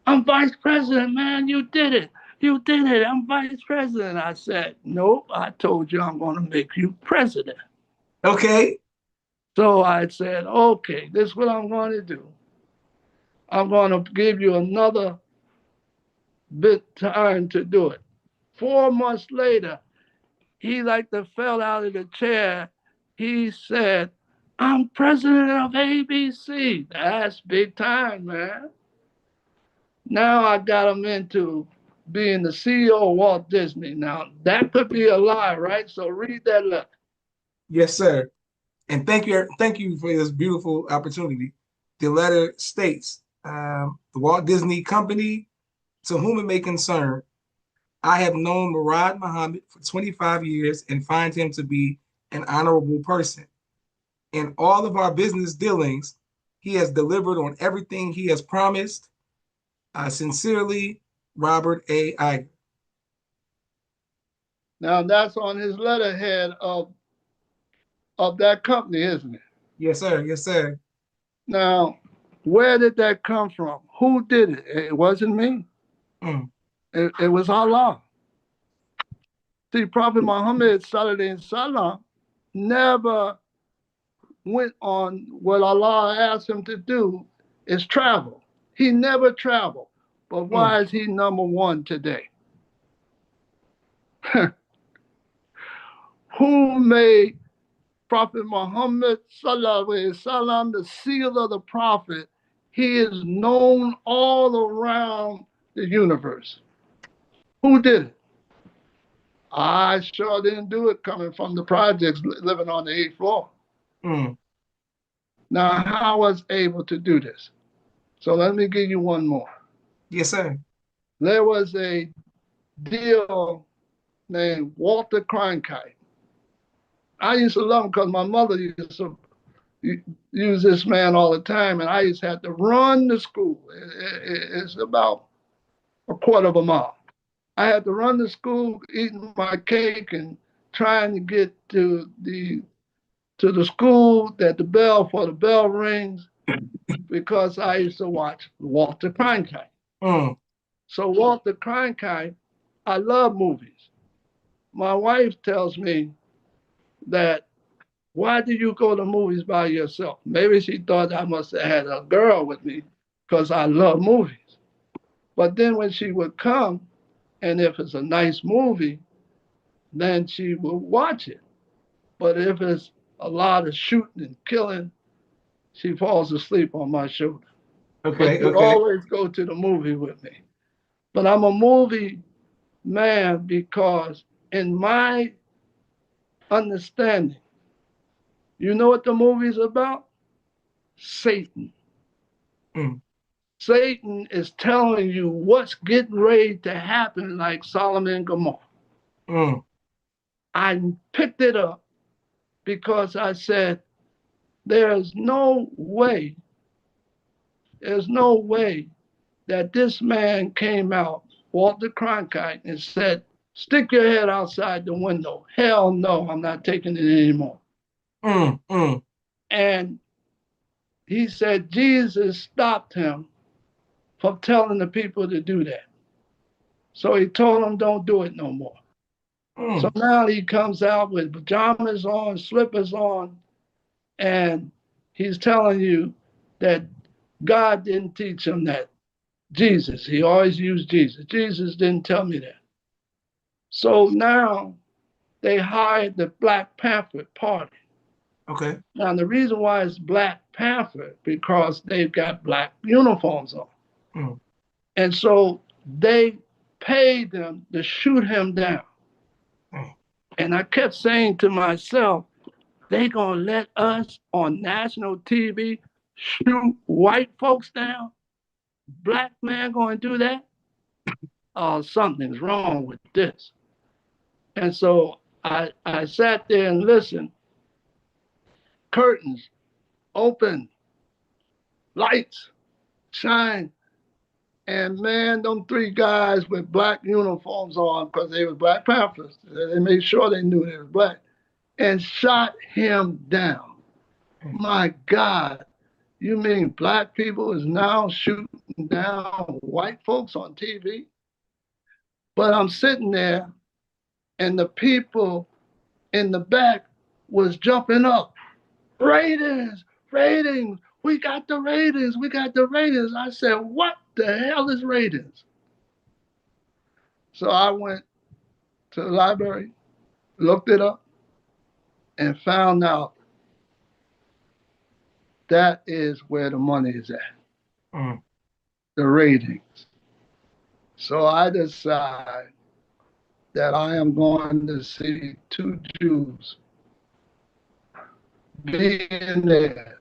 I'm vice president, man. You did it. You did it. I'm vice president. I said, nope, I told you I'm going to make you president. okay. So I said, okay, this is what I'm going to do. I'm going to give you another bit time to do it. 4 months later, he like to fell out of the chair. He said, I'm president of ABC. That's big time, man. Now I got him into being the CEO of Walt Disney. Now that could be a lie, right? So read that letter. Yes, sir. And thank you for this beautiful opportunity. The letter states, the Walt Disney Company, to whom it may concern, I have known Murad Muhammad for 25 years and find him to be an honorable person. In all of our business dealings, he has delivered on everything he has promised. Sincerely, Robert A. Iger. Now that's on his letterhead of that company, isn't it? Yes, sir. Yes, sir. Now, where did that come from? Who did it? It wasn't me. Mm, It was Allah. See, Prophet Muhammad Sallallahu never went on what Allah asked him to do is travel. He never traveled. But mm, why is he number one today? Who made Prophet Muhammad Sallallahu Alaihi Wasallam the seal of the prophet? He is known all around the universe. Who did it? I sure didn't do it coming from the projects living on the 8th floor. mm. Now, how I was able to do this? So let me give you one more. Yes, sir. There was a deal named Walter Cronkite. I used to love him because my mother used to use this man all the time, and I used to have to run to school. It's about a quarter of a mile. I had to run to school, eating my cake, and trying to get to the school that the bell for the bell rings because I used to watch Walter Cronkite. Mm, So Walter Cronkite, I love movies. My wife tells me that why did you go to movies by yourself? Maybe she thought I must have had a girl with me because I love movies. But then when she would come, and if it's a nice movie, then she will watch it. But if it's a lot of shooting and killing, she falls asleep on my shoulder. But okay. she would Okay. always go to the movie with me. But I'm a movie man because, in my understanding, you know what the movie's about? Satan. Mm, Satan is telling you what's getting ready to happen, like Solomon and Gomorrah. mm, I picked it up because I said, there's no way, there's no way that this man came out, Walter Cronkite, and said, stick your head outside the window. Hell no, I'm not taking it anymore. mm. And he said Jesus stopped him from telling the people to do that. So he told them, don't do it no more. So Mm. now he comes out with pajamas on, slippers on, and he's telling you that God didn't teach him that. Jesus, he always used Jesus. Jesus didn't tell me that. So now they hired the Black Panther Party. Okay. Now the reason why it's Black Panther because they've got black uniforms on. Mm, And so they paid them to shoot him down. And I kept saying to myself, they gonna let us on national TV shoot white folks down? Black man gonna do that? Oh, something's wrong with this. And so I sat there and listened. Curtains open, lights shine. And man, them three guys with black uniforms on, because they were Black Panthers, they made sure they knew they were black, and shot him down. My God, you mean black people is now shooting down white folks on TV? But I'm sitting there, and the people in the back was jumping up. Ratings, ratings, we got the ratings, we got the ratings. I said, what the hell is ratings? So I went to the library, looked it up, and found out that is where the money is at, the ratings. So I decide that I am going to see two Jews, billionaires,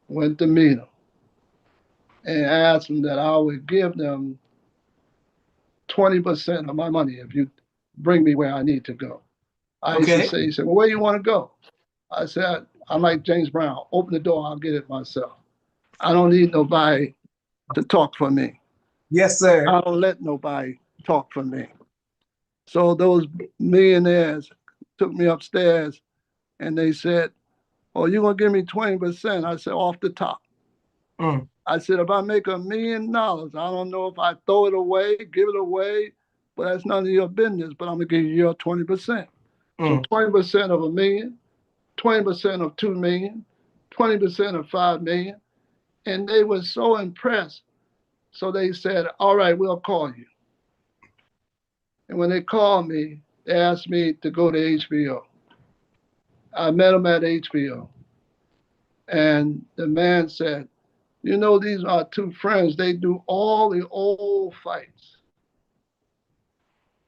went to meet them and asked them that I would give them 20% of my money if you bring me where I need to go. I used to say, he said, well, where you want to go? I said, I'm like James Brown. Open the door, I'll get it myself. I don't need nobody to talk for me. Yes, sir. I don't let nobody talk for me. So those millionaires took me upstairs and they said, oh, you're going to give me 20%? I said, off the top. I said, if I make $1 million, I don't know if I throw it away, give it away, but that's none of your business, but I'm going to give you your 20%. So 20% of $1 million, 20% of $2 million, 20% of $5 million. And they were so impressed. So they said, all right, we'll call you. And when they called me, they asked me to go to HBO. I met them at HBO. And the man said, you know, these are two friends. They do all the old fights.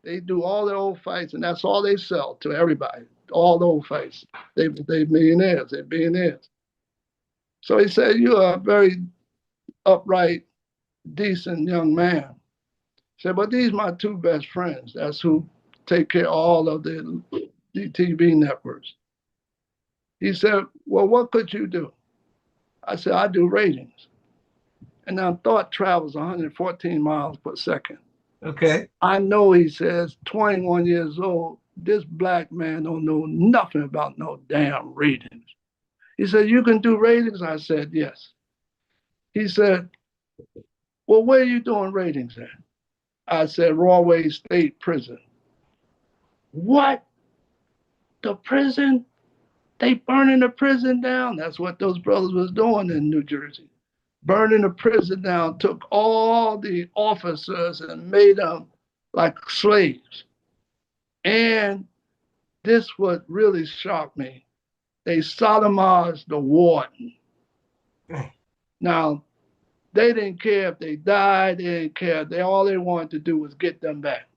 They do all the old fights, and that's all they sell to everybody. All the old fights. They're millionaires. They're billionaires. So he said, you're a very upright, decent young man. He said, but these are my two best friends. That's who take care of all of the TV networks. He said, well, what could you do? I said, I do ratings. And now thought travels 114 miles per second. Okay. I know, he says, 21 years old, this black man don't know nothing about no damn ratings. He said, you can do ratings? I said, yes. He said, well, where are you doing ratings at? I said, Rawway State Prison. What? The prison? They burning the prison down? That's what those brothers was doing in New Jersey. Burning the prison down, took all the officers and made them like slaves. And this what really shocked me. They sodomized the warden. Now, they didn't care if they died, they didn't care. All they wanted to do was get them back.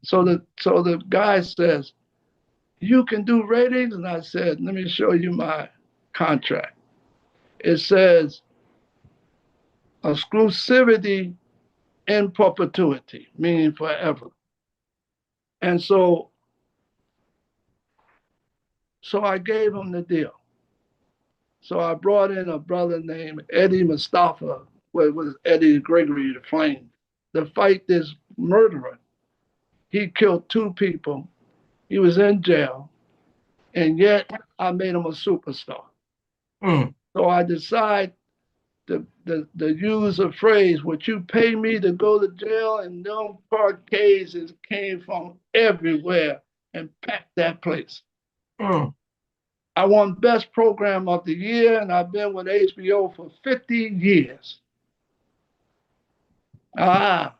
So the guy says, you can do ratings? And I said, let me show you my contract. It says, exclusivity in perpetuity, meaning forever. And so I gave him the deal. So I brought in a brother named Eddie Mustafa, was Eddie Gregory the Flame, to fight this murderer. He killed two people. He was in jail, and yet I made him a superstar. So I decided to use a phrase, would you pay me to go to jail? And them Caucasians came from everywhere and packed that place. I won Best Program of the Year, and I've been with HBO for 50 years. Now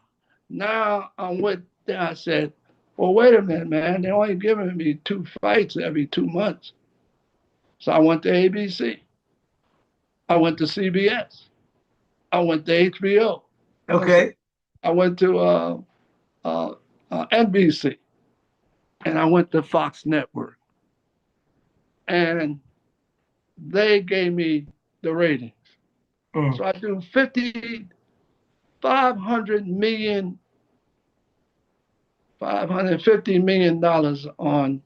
I'm with them. I said, well, wait a minute, man. They're only giving me 2 fights every 2 months. So I went to ABC. I went to CBS. I went to HBO. Okay. I went to uh, NBC, and I went to Fox Network, and they gave me the ratings. Mm. So I do 500 million, $550 million on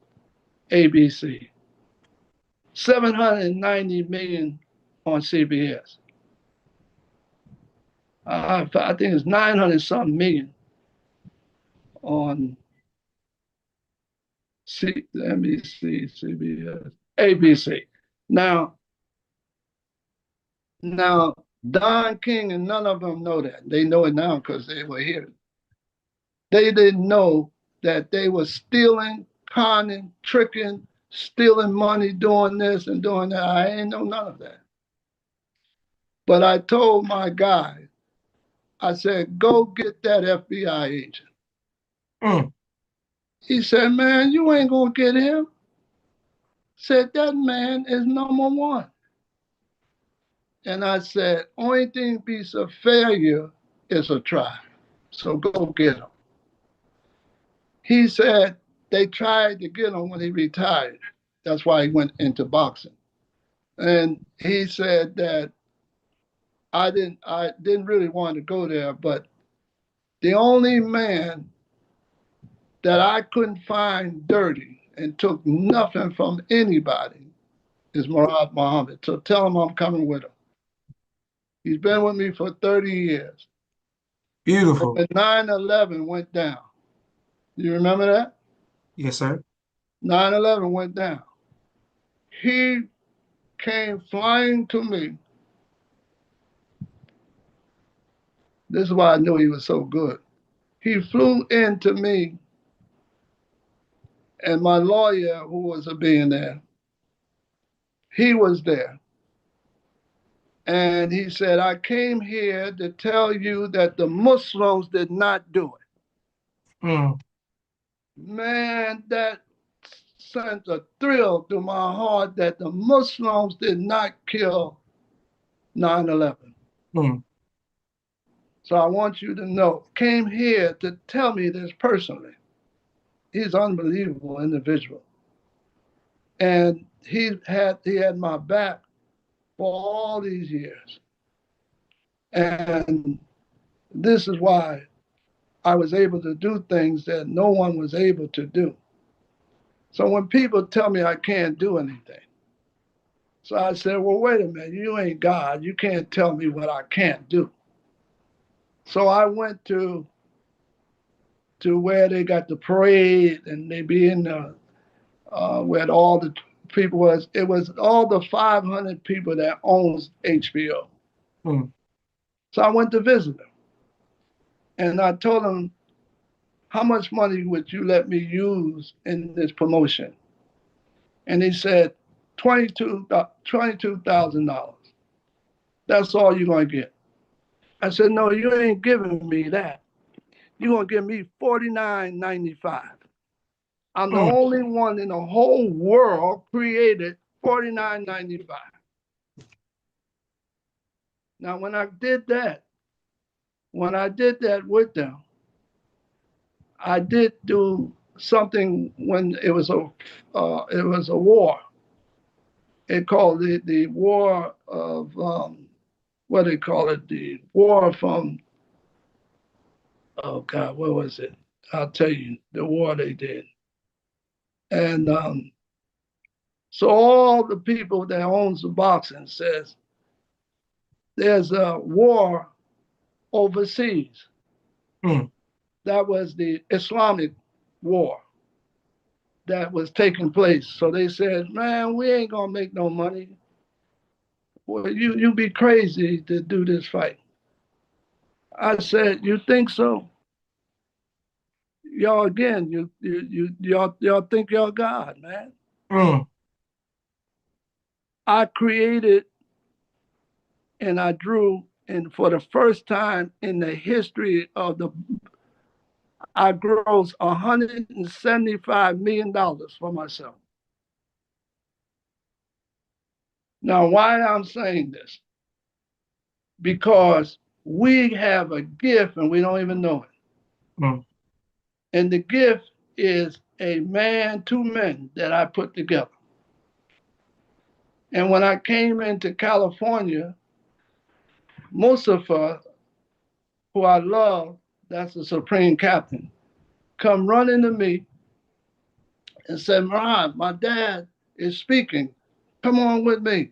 ABC, 790 million on CBS. I think it's 900 something million on NBC, CBS, ABC. Now, now Don King and none of them know that. They know it now because they were here. They didn't know that they were stealing, conning, tricking, stealing money, doing this and doing that. I ain't know none of that. But I told my guy, I said, go get that FBI agent. Mm. He said, man, you ain't gonna get him. Said that man is number one. And I said, only thing beats a failure is a try. So go get him. He said they tried to get him when he retired. That's why he went into boxing. And he said that I didn't really want to go there, but the only man that I couldn't find dirty and took nothing from anybody is Murad Muhammad. So tell him I'm coming with him. He's been with me for 30 years. Beautiful. When 9/11 went down, you remember that? Yes, sir. 9/11 went down. He came flying to me. This is why I knew he was so good. He flew into me, and my lawyer, who was a billionaire, he was there. And he said, I came here to tell you that the Muslims did not do it. Mm. Man, that sent a thrill through my heart that the Muslims did not kill 9/11. Mm. So I want you to know, came here to tell me this personally. He's an unbelievable individual. And he had my back for all these years. And this is why I was able to do things that no one was able to do. So when people tell me I can't do anything, so I said, well, wait a minute, you ain't God. You can't tell me what I can't do. So I went to where they got the parade and they be in the where all the people was. It was all the 500 people that owns HBO. Mm. So I went to visit them, and I told them, how much money would you let me use in this promotion? And he said, $22,000. That's all you're going to get. I said, no, you ain't giving me that. You're going to give me $49.95. I'm the Mm. only one in the whole world created $49.95. Now, when I did that with them, I did do something when it was a war. It called the war of what do they call it? The war from, oh God, what was it? I'll tell you the war they did. And so all the people that owns the boxing says there's a war overseas. Mm. That was the Islamic war that was taking place. So they said, man, we ain't gonna make no money. Well, you be crazy to do this fight. I said, you think so? Y'all again, y'all think y'all God, man. Mm. I created and I drew, and for the first time in the history of the, I grossed $175 million for myself. Now, why I'm saying this? Because We have a gift and we don't even know it. Mm. And the gift is a man, two men that I put together. And when I came into California, Mustafa, who I love, that's the Supreme Captain, come running to me and said, Murad, my dad is speaking. Come on with me.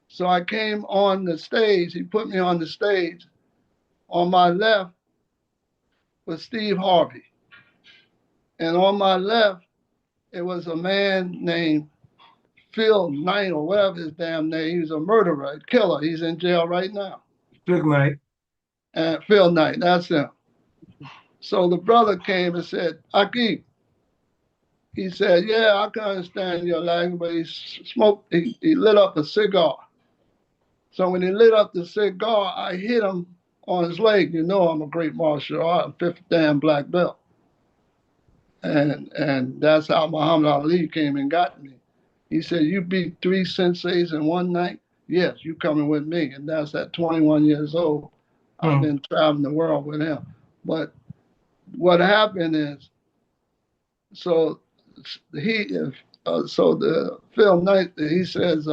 So I came on the stage. He put me on the stage. On my left was Steve Harvey. And on my left, it was a man named Phil Knight or whatever his damn name. He was a murderer, a killer. He's in jail right now. Good night. And Phil Knight, that's him. So the brother came and said, Akib, he said, yeah, I can understand your language, but he lit up a cigar. So when he lit up the cigar, I hit him on his leg. You know I'm a great martial art, fifth dan black belt. And that's how Muhammad Ali came and got me. He said, you beat three senseis in one night? Yes, you coming with me. And that's at 21 years old. I've Mm. been traveling the world with him. But what happened is, so he, so the Phil Knight, he says,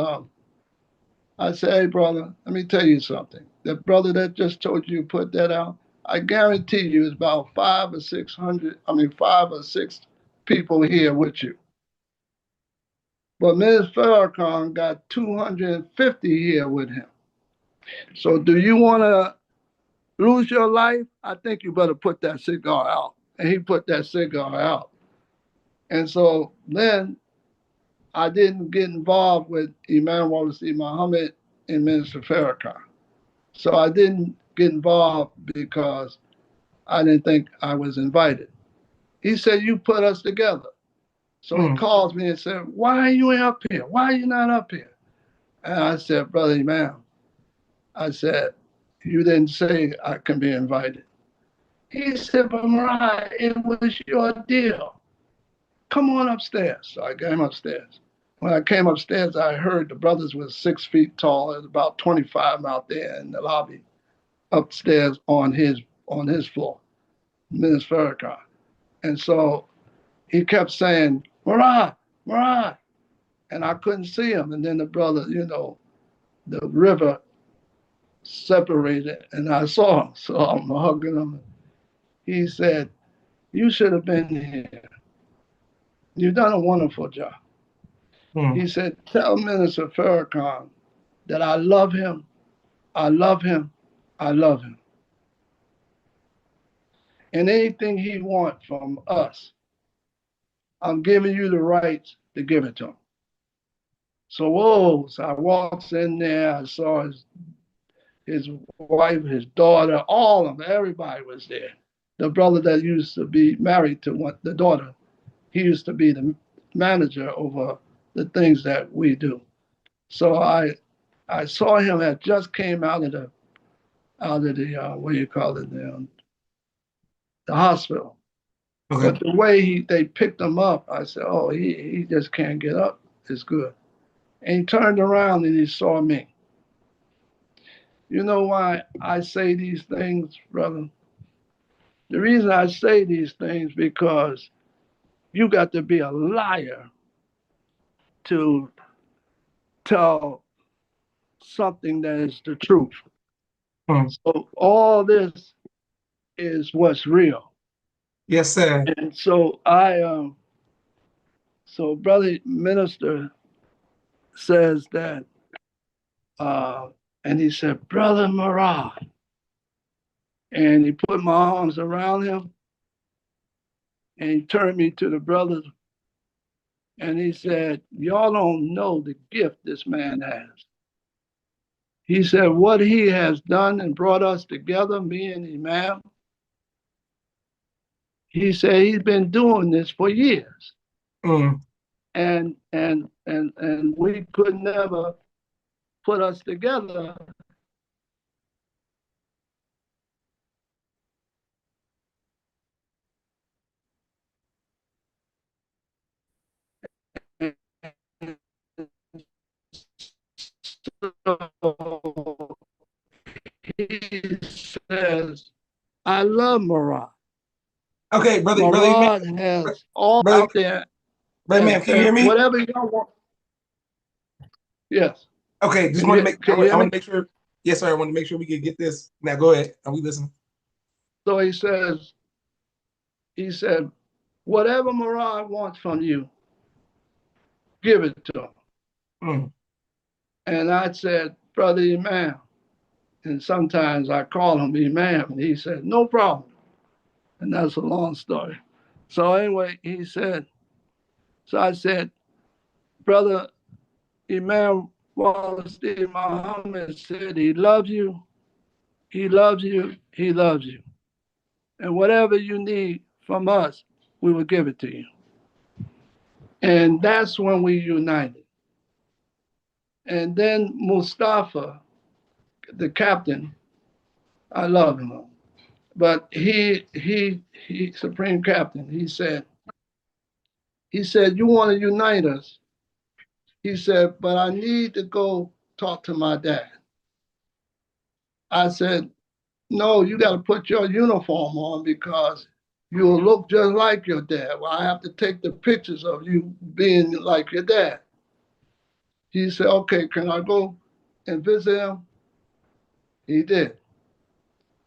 I said, hey, brother, let me tell you something. The brother that just told you to put that out, I guarantee you it's about 5 or 6 people here with you. But Ms. Farrakhan got 250 here with him. So do you want to lose your life? I think you better put that cigar out. And he put that cigar out. And so then I didn't get involved with Imam Muhammad and Minister Farrakhan. So I didn't get involved because I didn't think I was invited. He said, you put us together. So he Mm. calls me and said, why are you up here? Why are you not up here? And I said, brother Imam, I said, you didn't say I can be invited. He said, but Mariah, it was your deal. Come on upstairs. So I came upstairs. When I came upstairs, I heard the brothers were 6 feet tall. There was about 25 out there in the lobby upstairs on his floor, Minister Farrakhan. And so he kept saying, Murad, Murad. And I couldn't see him. And then the brother, the river separated and I saw him. So I'm hugging him. He said, you should have been here. You've done a wonderful job. Mm. He said, tell Minister Farrakhan that I love him. I love him. I love him. And anything he wants from us, I'm giving you the rights to give it to him. So, whoa, so I walks in there, I saw his wife, his daughter, all of them, everybody was there. The brother that used to be married to the daughter, he used to be the manager over the things that we do. So I saw him that just came out of the what do you call it, the hospital. Okay. But the way they picked him up, I said, oh, he just can't get up. It's good. And he turned around and he saw me. You know why I say these things, brother? The reason I say these things because you got to be a liar to tell something that is the truth. Mm. So all this is what's real. Yes, sir. And so brother minister says that, uh, and he said, brother Murad, and he put my arms around him, and he turned me to the brothers, and he said, y'all don't know the gift this man has. He said, what he has done and brought us together, me and Imam, he said he's been doing this for years. Mm. And we could never put us together. So he says, I love Murad. Okay, brother Imam, Murad has all brother, out there brother and Imam, can you hear said, me? whatever y'all want. Yes. Okay, just want to make Can you I hear want me? to make sure. Yes, sir. I want to make sure we can get this. Now, go ahead. Are we listening? So he said, whatever Murad wants from you, give it to him. Mm. And I said, Brother Imam. And sometimes I call him Imam, and he said, no problem. And that's a long story. So anyway, he said, so I said, Brother Imam Wallace Muhammad said he loves you, he loves you, he loves you. And whatever you need from us, we will give it to you. And that's when we united. And then Mustafa, the captain, I love him. But he Supreme Captain, he said, you want to unite us? He said, but I need to go talk to my dad. I said, no, you got to put your uniform on because you'll look just like your dad. Well, I have to take the pictures of you being like your dad. He said, okay, can I go and visit him? He did.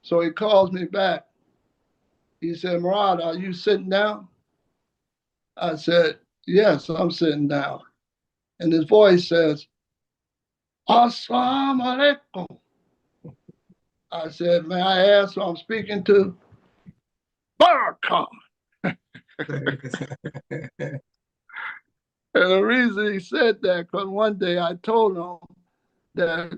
So he calls me back. He said, Murad, are you sitting down? I said, yes, I'm sitting down. And his voice says, Assalamu alaikum. I said, may I ask who I'm speaking to? Farrakhan. And the reason he said that, because one day I told him that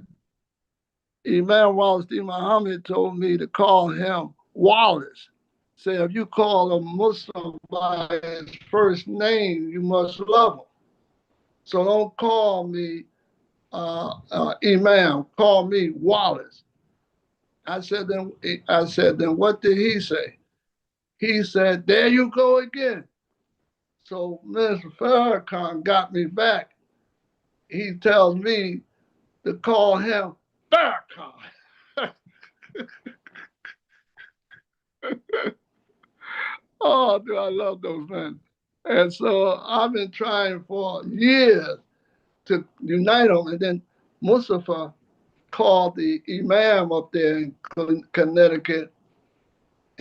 Imam Wallace Muhammad told me to call him Wallace. Say, if you call a Muslim by his first name, you must love him. So don't call me Imam, call me Wallace. I said, then what did he say? He said, there you go again. So Mr. Farrakhan got me back. He tells me to call him Farrakhan. Oh, do I love those men. And so I've been trying for years to unite them. And then Mustafa called the Imam up there in Connecticut,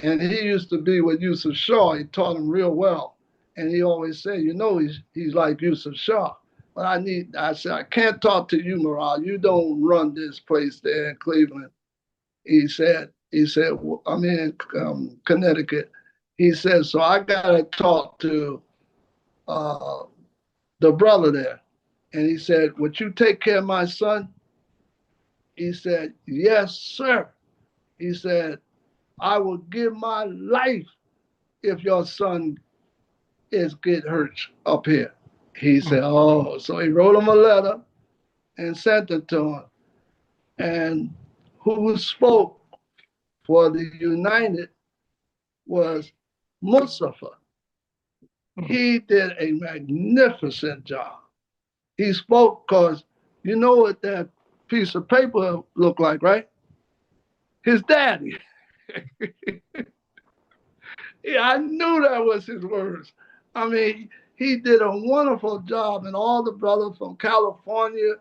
and he used to be with Yusuf Shaw. He taught him real well. And he always said, he's like Yusuf Shaw. But I said, I can't talk to you, Murad. You don't run this place there in Cleveland. He said, I'm in Connecticut. He said, so I got to talk to uh, the brother there. And he said, would you take care of my son? He said, yes, sir. He said, I will give my life if your son is get hurt up here. He said, oh, so he wrote him a letter and sent it to him. And who spoke for the United was Mustafa. He did a magnificent job. He spoke because you know what that piece of paper looked like, right? His daddy. Yeah, I knew that was his words. I mean, he did a wonderful job, and all the brothers from California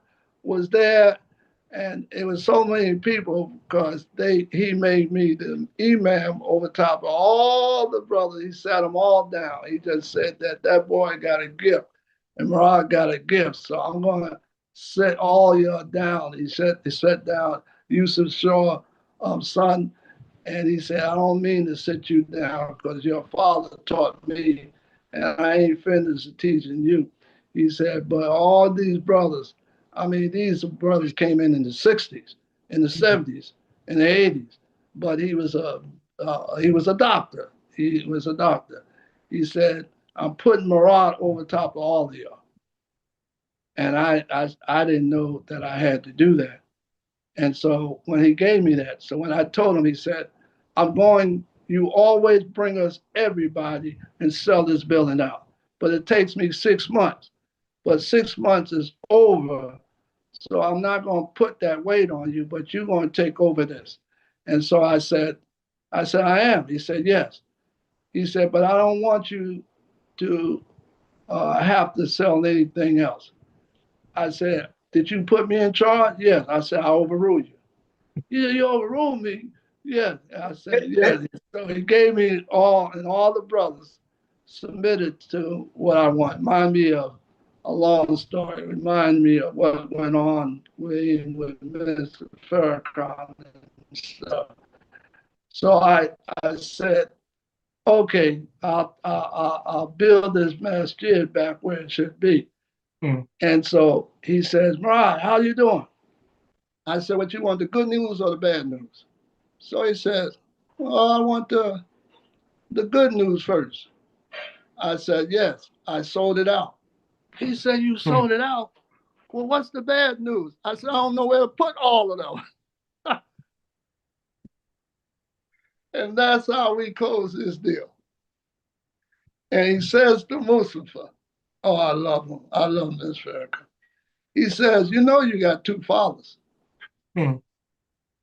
was there, and it was so many people because he made me the imam over top of all the brothers. He sat them all down. He just said that boy got a gift, and Murad got a gift, so I'm gonna sit all y'all down. He sat down Yusuf Shaw, son, and he said, I don't mean to sit you down because your father taught me and I ain't finished teaching you. He said, but all these brothers, I mean, these brothers came in the 60s, in the 70s, in the 80s, but he was a doctor. He was a doctor. He said, I'm putting Murad over top of all of y'all. And I didn't know that I had to do that. And so when he gave me that, so when I told him, he said, you always bring us everybody and sell this building out. But it takes me 6 months. But 6 months is over. So I'm not going to put that weight on you, but you're going to take over this. And so I said, I am. He said, yes. He said, but I don't want you to have to sell anything else. I said, did you put me in charge? Yes. I said, I overruled you. Yeah, you overruled me. Yeah. I said, yes. So he gave me all, and all the brothers submitted to what I want. Remind me of a long story. Remind me of what went on with Minister Farrakhan and stuff. So I said, okay, I'll build this masjid back where it should be. Mm. And so he says, Murad, how you doing? I said, what you want, the good news or the bad news? So he says, well, I want the good news first. I said, yes, I sold it out. He said, you Mm. sold it out? Well, what's the bad news? I said, I don't know where to put all of them. And that's how we close this deal. And he says to Mustafa, oh, I love him. I love this Farrakhan. He says, you know you got two fathers. Mm.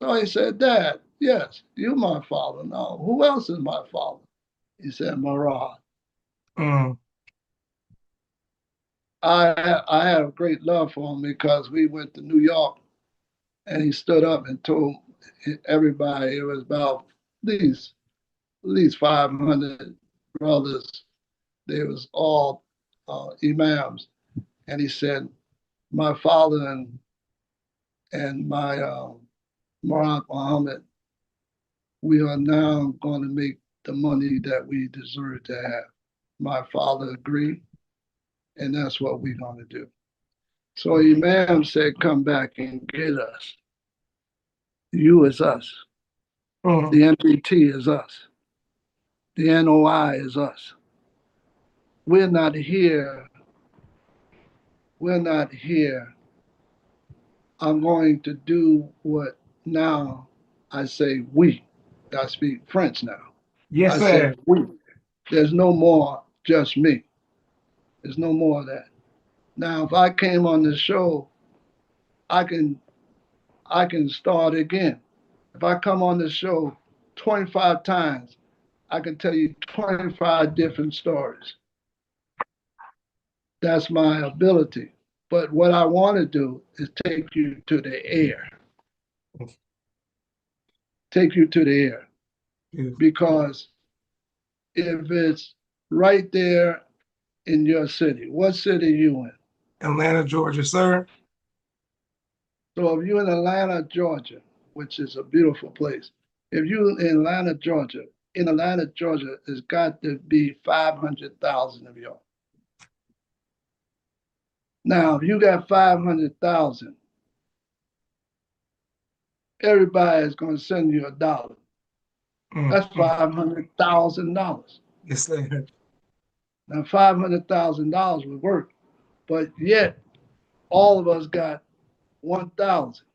So he said, Dad, yes, you're my father now. Who else is my father? He said, Murad. Mm. I have great love for him because we went to New York and he stood up and told everybody, it was about at least 500 brothers. They was all imams. And he said, my father and my Murad Muhammad, we are now going to make the money that we deserve to have. My father agreed, and that's what we're going to do. So Imam said, come back and get us. You is us. Mm. The MBT is us. The NOI is us. We're not here. We're not here. I'm going to do what now I say we. I speak French now. Yes, I said sir. we. There's no more just me. There's no more of that. Now, if I came on the show, I can I can start again. If I come on the show 25 times, I can tell you 25 different stories. That's my ability. But what I want to do is take you to the air, take you to the air. Yes. Because if it's right there in your city, what city are you in? Atlanta, Georgia, sir. So if you're in Atlanta, Georgia, which is a beautiful place, if you're in Atlanta, Georgia, it's got to be 500,000 of y'all. Now, if you got 500,000, everybody is going to send you $1. Mm. That's Mm. $500,000. Yes, sir. Now, $500,000 would work, but yet all of us got 1,000.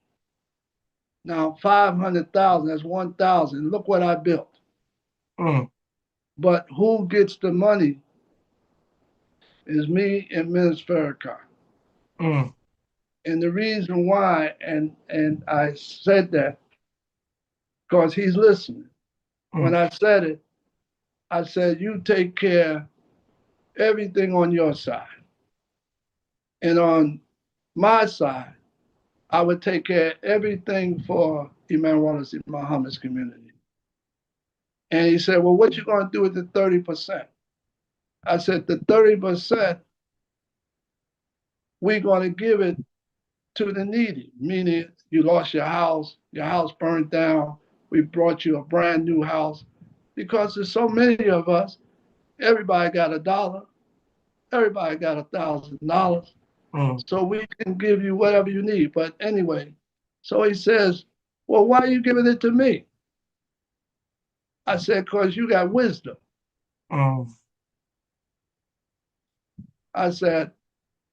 Now, 500,000, that's 1,000. Look what I built. Mm. But who gets the money is me and Ms. Farrakhan. Mm. And the reason why, and I said that because he's listening. When Mm. I said it, I said, you take care everything on your side. And on my side, I would take care of everything for Imam Warrith Muhammad's community. And he said, well, what you going to do with the 30%? I said, the 30%, we're going to give it to the needy, meaning you lost your house burned down, we brought you a brand new house. Because there's so many of us, everybody got $1, everybody got $1,000. Mm. So we can give you whatever you need. But anyway, so he says, well, why are you giving it to me? I said, because you got wisdom. Mm. I said,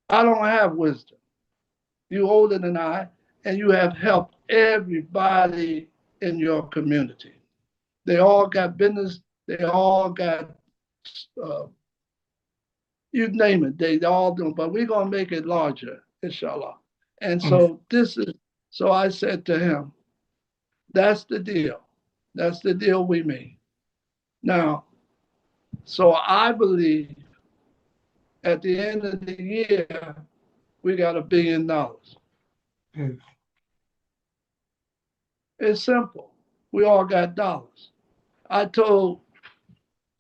I don't have wisdom. You older than I, and you have helped everybody in your community. They all got business. They all got, uh, you name it. They all do. But we're gonna make it larger, inshallah. And Mm. so I said to him, that's the deal. That's the deal we made. Now, so I believe at the end of the year, we got $1 billion. Mm. It's simple. We all got dollars. I told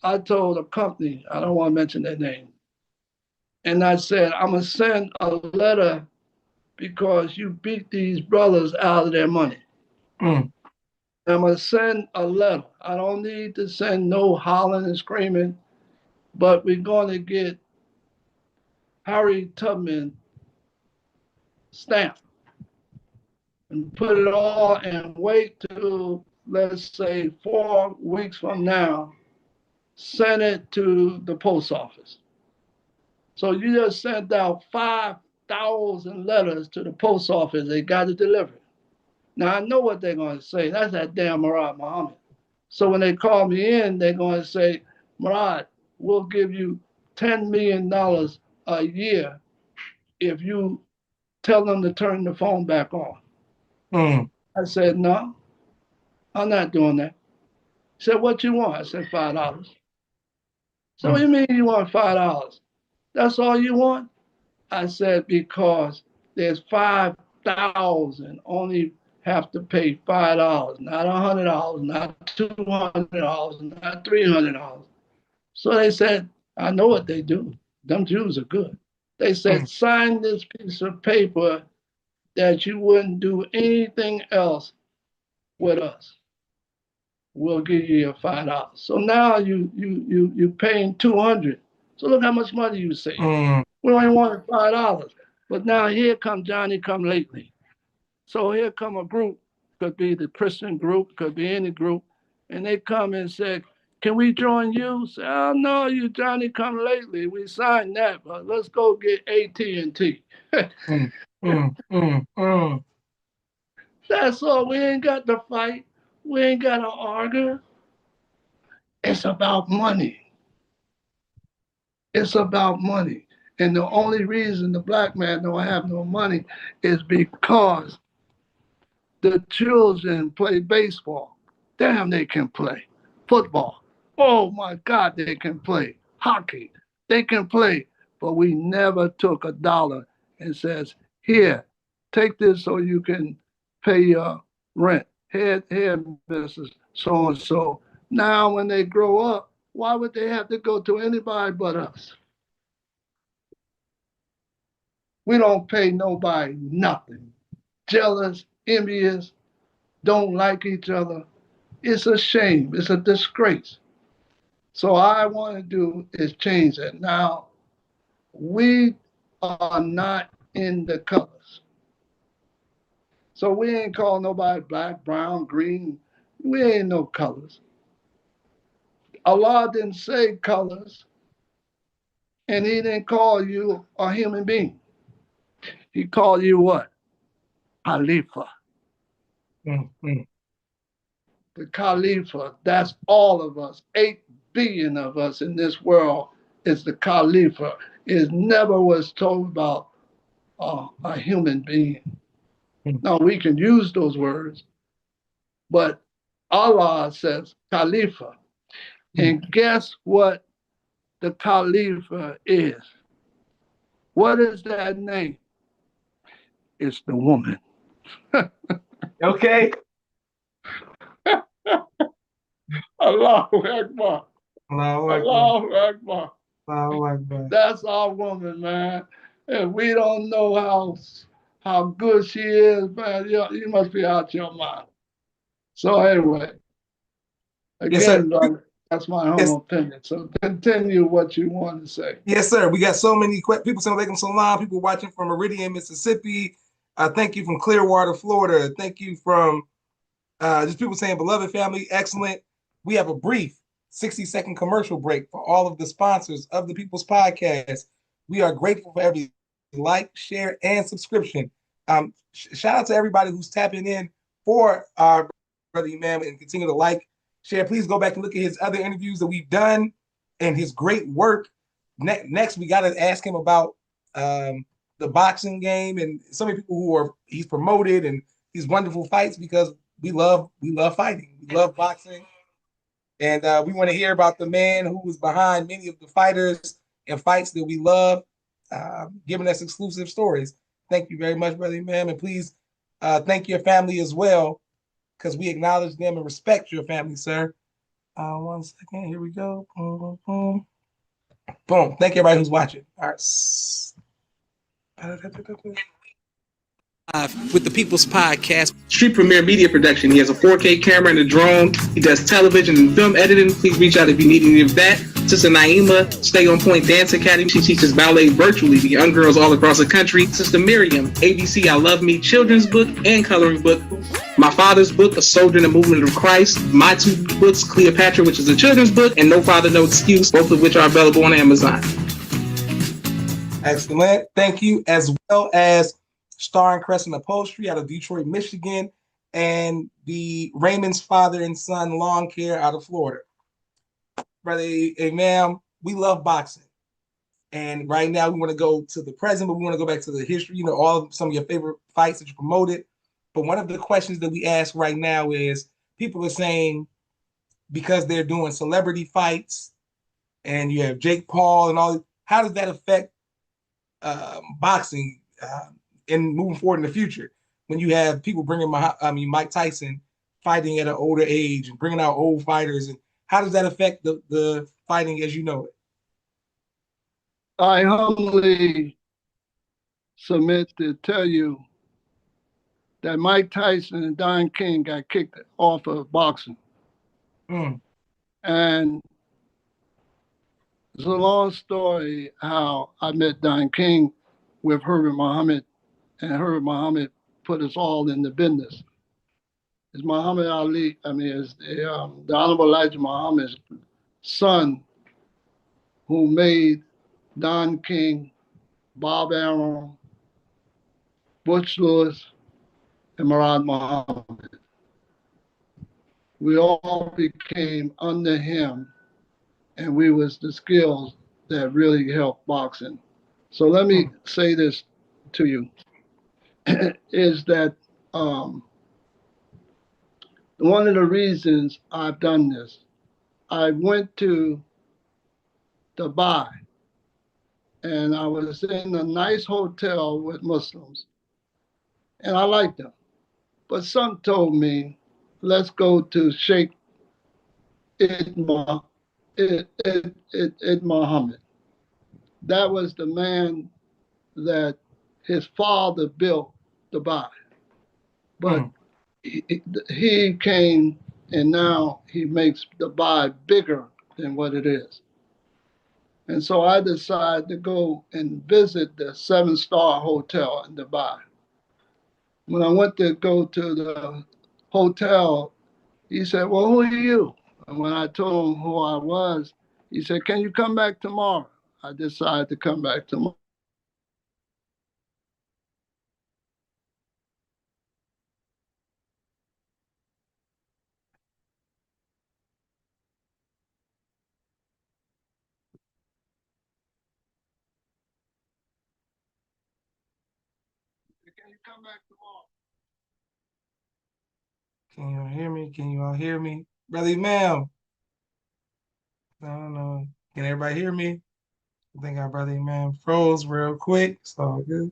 I told a company, I don't want to mention their name, and I said, I'm gonna send a letter because you beat these brothers out of their money. Mm. I'm gonna send a letter. I don't need to send no hollering and screaming, but we're gonna get Harry Tubman stamp and put it all and wait till, let's say, 4 weeks from now, send it to the post office. So you just sent out 5,000 letters to the post office. They got it delivered. Now I know what they're going to say. That's that damn Murad Muhammad. So when they call me in, they're going to say, Murad, we'll give you $10 million a year if you tell them to turn the phone back on. Mm. I said, no, I'm not doing that. He said, what you want? I said, $5. So what do Mm. you mean you want $5? That's all you want? I said, because there's 5,000 only have to pay $5, not $100, not $200, not $300. So they said, I know what they do. Them Jews are good. They said, Mm. sign this piece of paper that you wouldn't do anything else with us. We'll give you your $5. So now you paying 200. So look how much money you save. Mm. We only wanted $5. But now here come Johnny come lately. So here come a group, could be the Christian group, could be any group, and they come and say, can we join you? Say, oh no, you Johnny come lately. We signed that, but let's go get AT&T. Mm. Mm. Mm. Mm. That's all. We ain't got to fight. We ain't got to argue. It's about money. It's about money. And the only reason the black man don't have no money is because the children play baseball. Damn, they can play. Football. Oh my God, they can play. Hockey. They can play. But we never took $1 and says, here, take this so you can pay your rent. Here, Mrs. So and so. Now, when they grow up, why would they have to go to anybody but us? We don't pay nobody nothing. Jealous, envious, don't like each other. It's a shame. It's a disgrace. So all I want to do is change it. Now, we are not in the colors. So we ain't call nobody black, brown, green. We ain't no colors. Allah didn't say colors, and he didn't call you a human being. He called you what? Khalifa. Mm. Mm. The Khalifa, that's all of us. 8 billion of us in this world is the Khalifa. It never was told about a human being. Mm. Now, we can use those words, but Allah says Khalifa. Mm. And guess what the Khalifa is? What is that name? It's the woman. Okay. Allahu Akbar. Allahu Akbar. Allahu Akbar. Allahu Akbar. That's our woman, man. And we don't know how good she is, man. You must be out your mind. So anyway, Yes, sir. again, brother, that's my Yes, humble opinion. So continue what you want to say. yes, sir. We got so many people saying Alaikum Salam. People watching from Meridian, Mississippi. Thank you from Clearwater, Florida. Thank you from just people saying beloved family, excellent. We have a brief 60-second commercial break for all of the sponsors of the People's Podcast. We are grateful for every like, share, and subscription. Shout out to everybody who's tapping in for our brother Imam and continue to like, share. Please go back and look at his other interviews that we've done and his great work. Next, we got to ask him about the boxing game and so many people who are he's promoted and these wonderful fights because we love fighting. We love boxing. And we want to hear about the man who was behind many of the fighters and fights that we love, giving us exclusive stories. Thank you very much, brother Imam. And please thank your family as well, because we acknowledge them and respect your family, sir. 1 second. Here we go. Boom, boom, boom. Boom. Thank you, everybody who's watching. All right. With the People's Podcast. Street Premiere Media Production. He has a 4K camera and a drone. He does television and film editing. Please reach out if you need any of that. Sister Naima, Stay On Point Dance Academy. She teaches ballet virtually to young girls all across the country. Sister Miriam, ABC I Love Me children's book and coloring book. My father's book, A Soldier in the Movement of Christ. My two books, Cleopatra, which is a children's book, and No Father, No Excuse, both of which are available on Amazon. Excellent. Thank you. As well as Star and Crescent Upholstery out of Detroit, Michigan, and the Raymond's Father and Son Lawn Care out of Florida. Brother Imam, we love boxing. And right now we want to go to the present, but we want to go back to the history, some of your favorite fights that you promoted. But one of the questions that we ask right now is people are saying, because they're doing celebrity fights and you have Jake Paul and all, how does that affect boxing and moving forward in the future when you have people bringing Mike Tyson fighting at an older age and bringing out old fighters, and how does that affect the fighting as you know it? I humbly submit to tell you that Mike Tyson and Don King got kicked off of boxing. And it's a long story how I met Don King with Herbert Muhammad, and Herbert Muhammad put us all in the business. It's Muhammad Ali, it's the Honorable Elijah Muhammad's son who made Don King, Bob Arum, Butch Lewis, and Murad Muhammad. We all became under him, and we was the skills that really helped boxing. So let me say this to you, is that one of the reasons I've done this, I went to Dubai, and I was in a nice hotel with Muslims, and I liked them. But some told me, let's go to Sheikh Mohammed. That was the man that his father built Dubai. But he came, and now he makes Dubai bigger than what it is. And so I decided to go and visit the 7-star hotel in Dubai. When I went to go to the hotel, he said, well, who are you? And when I told him who I was, he said, can you come back tomorrow? I decided to come back tomorrow. Can you come back tomorrow? Can you all hear me? Can you all hear me? Brother Imam. I don't know. Can everybody hear me? I think our brother Imam froze real quick. It's all good.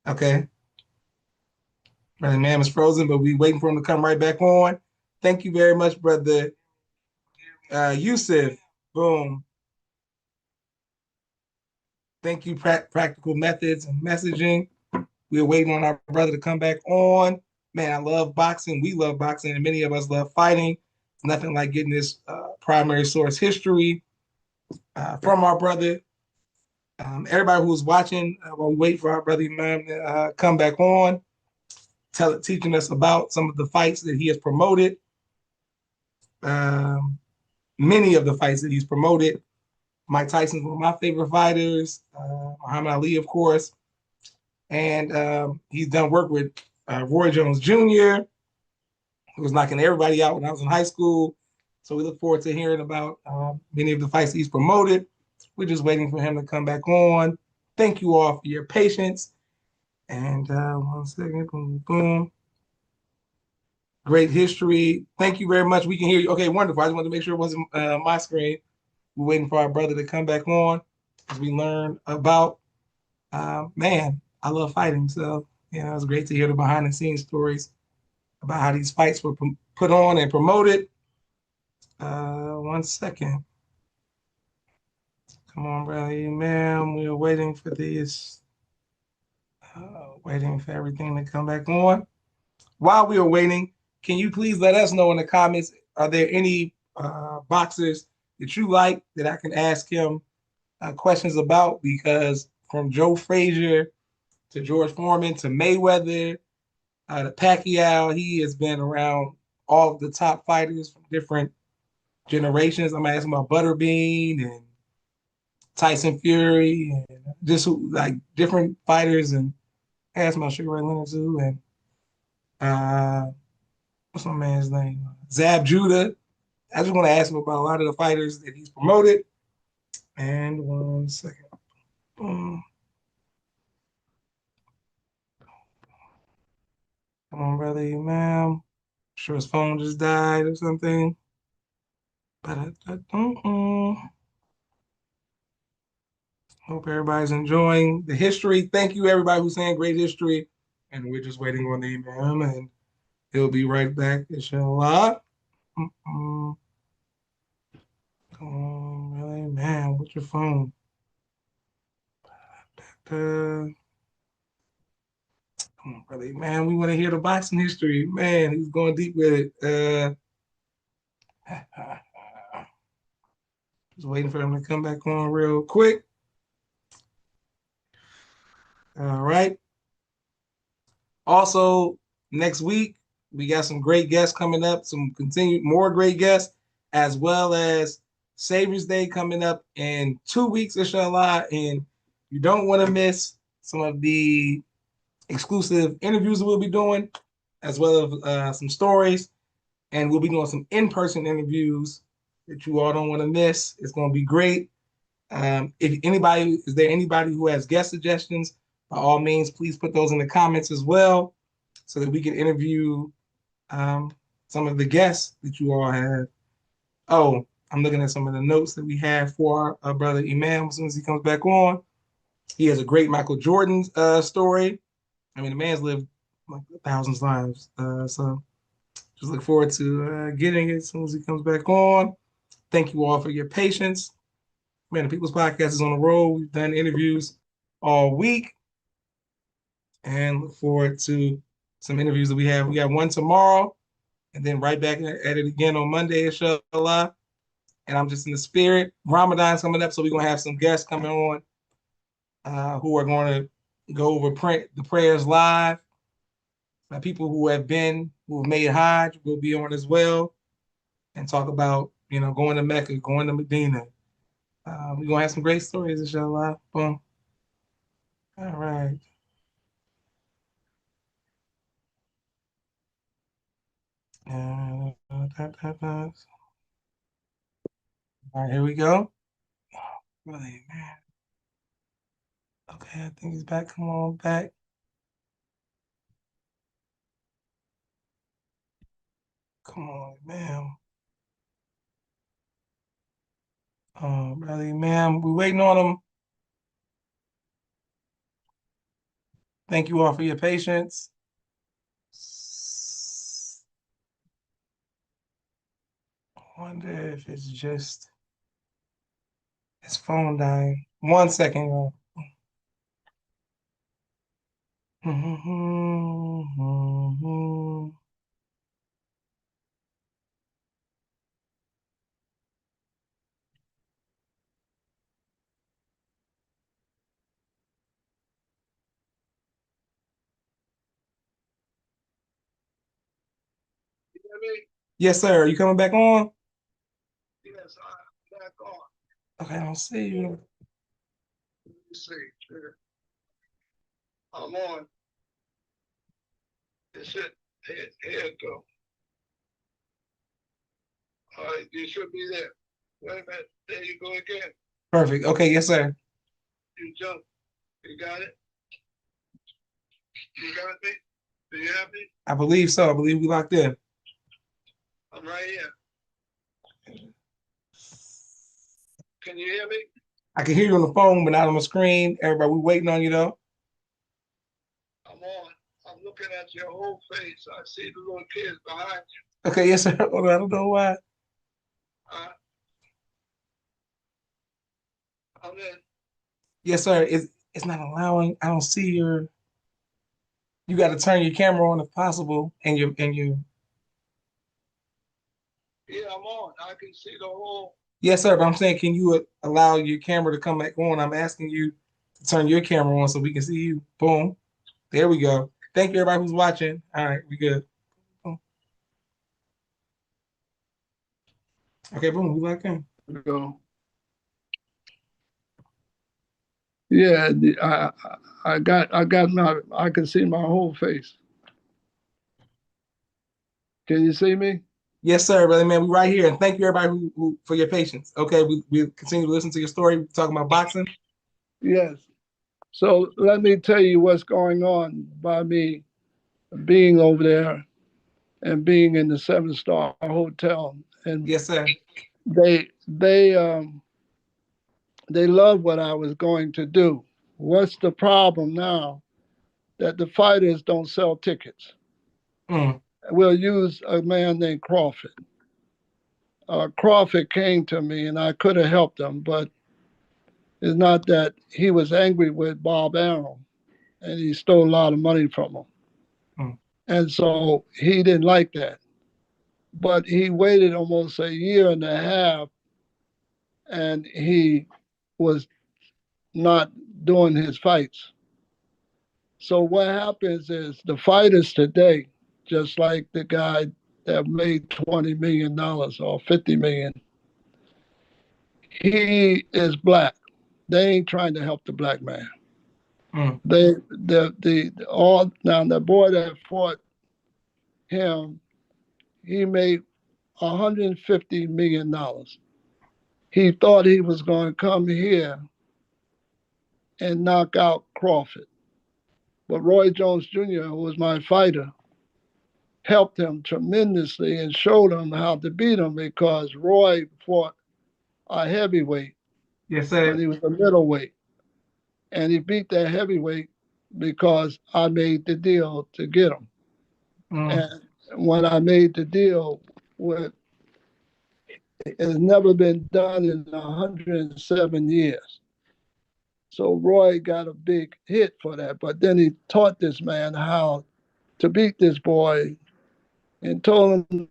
Okay. Brother Imam is frozen, but we waiting for him to come right back on. Thank you very much, brother Yusuf. Boom. Thank you, Practical Methods and Messaging. We're waiting on our brother to come back on. Man, I love boxing. We love boxing, and many of us love fighting. It's nothing like getting this primary source history from our brother. Everybody who's watching, we'll wait for our brother Imam to come back on, teaching us about some of the fights that he has promoted. Many of the fights that he's promoted. Mike Tyson's one of my favorite fighters. Muhammad Ali, of course. And he's done work with Roy Jones Jr., who was knocking everybody out when I was in high school. So we look forward to hearing about many of the fights he's promoted. We're just waiting for him to come back on. Thank you all for your patience. And 1 second, boom, boom. Great history. Thank you very much. We can hear you. Okay, wonderful. I just wanted to make sure it wasn't my screen. We're waiting for our brother to come back on as we learn about, man, I love fighting. So, it was great to hear the behind the scenes stories about how these fights were put on and promoted. 1 second. Come on, brother, ma'am. We are waiting for this, waiting for everything to come back on. While we are waiting, can you please let us know in the comments, are there any boxers that you like that I can ask him questions about? Because from Joe Frazier to George Foreman to Mayweather to Pacquiao, he has been around all of the top fighters from different generations. I'm asking about Butterbean and Tyson Fury and just like different fighters, and ask about Sugar Ray Leonard too, and uh, what's my man's name? Zab Judah. I just want to ask him about a lot of the fighters that he's promoted. And 1 second. Come on, brother, ma'am. Sure his phone just died or something. But hope everybody's enjoying the history. Thank you, everybody who's saying great history. And we're just waiting on the imam, and he'll be right back, inshallah. Mm-mm. Come on, really, man. What's your phone? Come on, brother, man. We want to hear the boxing history, man. He's going deep with it. Just waiting for him to come back on real quick. All right. Also, next week we got some great guests coming up. Some continued more great guests, as well as Savior's Day coming up in 2 weeks, inshallah. And you don't want to miss some of the exclusive interviews that we'll be doing, as well as some stories. And we'll be doing some in-person interviews that you all don't want to miss. It's going to be great. If anybody, is there anybody who has guest suggestions? By all means, please put those in the comments as well, so that we can interview um, some of the guests that you all have. Oh, I'm looking at some of the notes that we have for our brother Imam as soon as he comes back on. He has a great Michael Jordan story. I mean, the man's lived like thousands of lives. So just look forward to getting it as soon as he comes back on. Thank you all for your patience. Man, the People's Podcast is on the road. We've done interviews all week, and look forward to some interviews that we have. We got one tomorrow, and then right back at it again on Monday, inshallah. And I'm just in the spirit. Ramadan's coming up, so we're gonna have some guests coming on who are going to go over the prayers live. People who have made Hajj will be on as well, and talk about going to Mecca, going to Medina. We're gonna have some great stories, inshallah. Boom. All right. All right, here we go. Really, man. Okay, I think he's back. Come on back. Come on, man. Really, man. We're waiting on him. Thank you all for your patience. I wonder if it's just his phone dying. 1 second, y'all. Yes, sir. Are you coming back on? Yes, I'm back on. Okay, I don't see you. Let me see. I'm on. It's it. Here it go. All right, you should be there. Wait a minute. There you go again. Perfect. Okay, yes, sir. You jump. You got it? You got me? Do you have me? I believe so. I believe we locked in. I'm right here. Can you hear me? I can hear you on the phone, but not on the screen. Everybody, we waiting on you though. I'm on. I'm looking at your whole face. I see the little kids behind Okay, yes, sir. Hold on, I don't know why. you. I'm in. Yes, sir. It's not allowing. I don't see your. You got to turn your camera on if possible, and your. Yeah, I'm on. I can see the whole. Yes, sir. But I'm saying, can you allow your camera to come back on? I'm asking you to turn your camera on so we can see you. Boom. There we go. Thank you, everybody who's watching. All right, we good. Boom. Okay, boom. We back in. Go. Yeah, I got my. I can see my whole face. Can you see me? Yes, sir, brother man. We right here, and thank you, everybody who for your patience. Okay, we continue to listen to your story. We're talking about boxing. Yes. So let me tell you what's going on by me being over there and being in the seven-star hotel. And Yes, sir. they they um they loved what I was going to do. What's the problem now? That the fighters don't sell tickets. Mm, We'll use a man named Crawford. Crawford came to me and I could have helped him, but it's not that he was angry with Bob Arum and he stole a lot of money from him. mm, And so he didn't like that. But he waited almost a year and a half and he was not doing his fights. So what happens is the fighters today, just like the guy that made $20 million or 50 million, he is black. They ain't trying to help the black man. mm, The all now the boy that fought him, he made $150 million. He thought he was going to come here and knock out Crawford, but Roy Jones Jr., who was my fighter, helped him tremendously and showed him how to beat him because Roy fought a heavyweight yes, when sir. he was a middleweight, and he beat that heavyweight because I made the deal to get him. Mm, And when I made the deal with, it's never been done in 107 years. So Roy got a big hit for that. But then he taught this man how to beat this boy and told him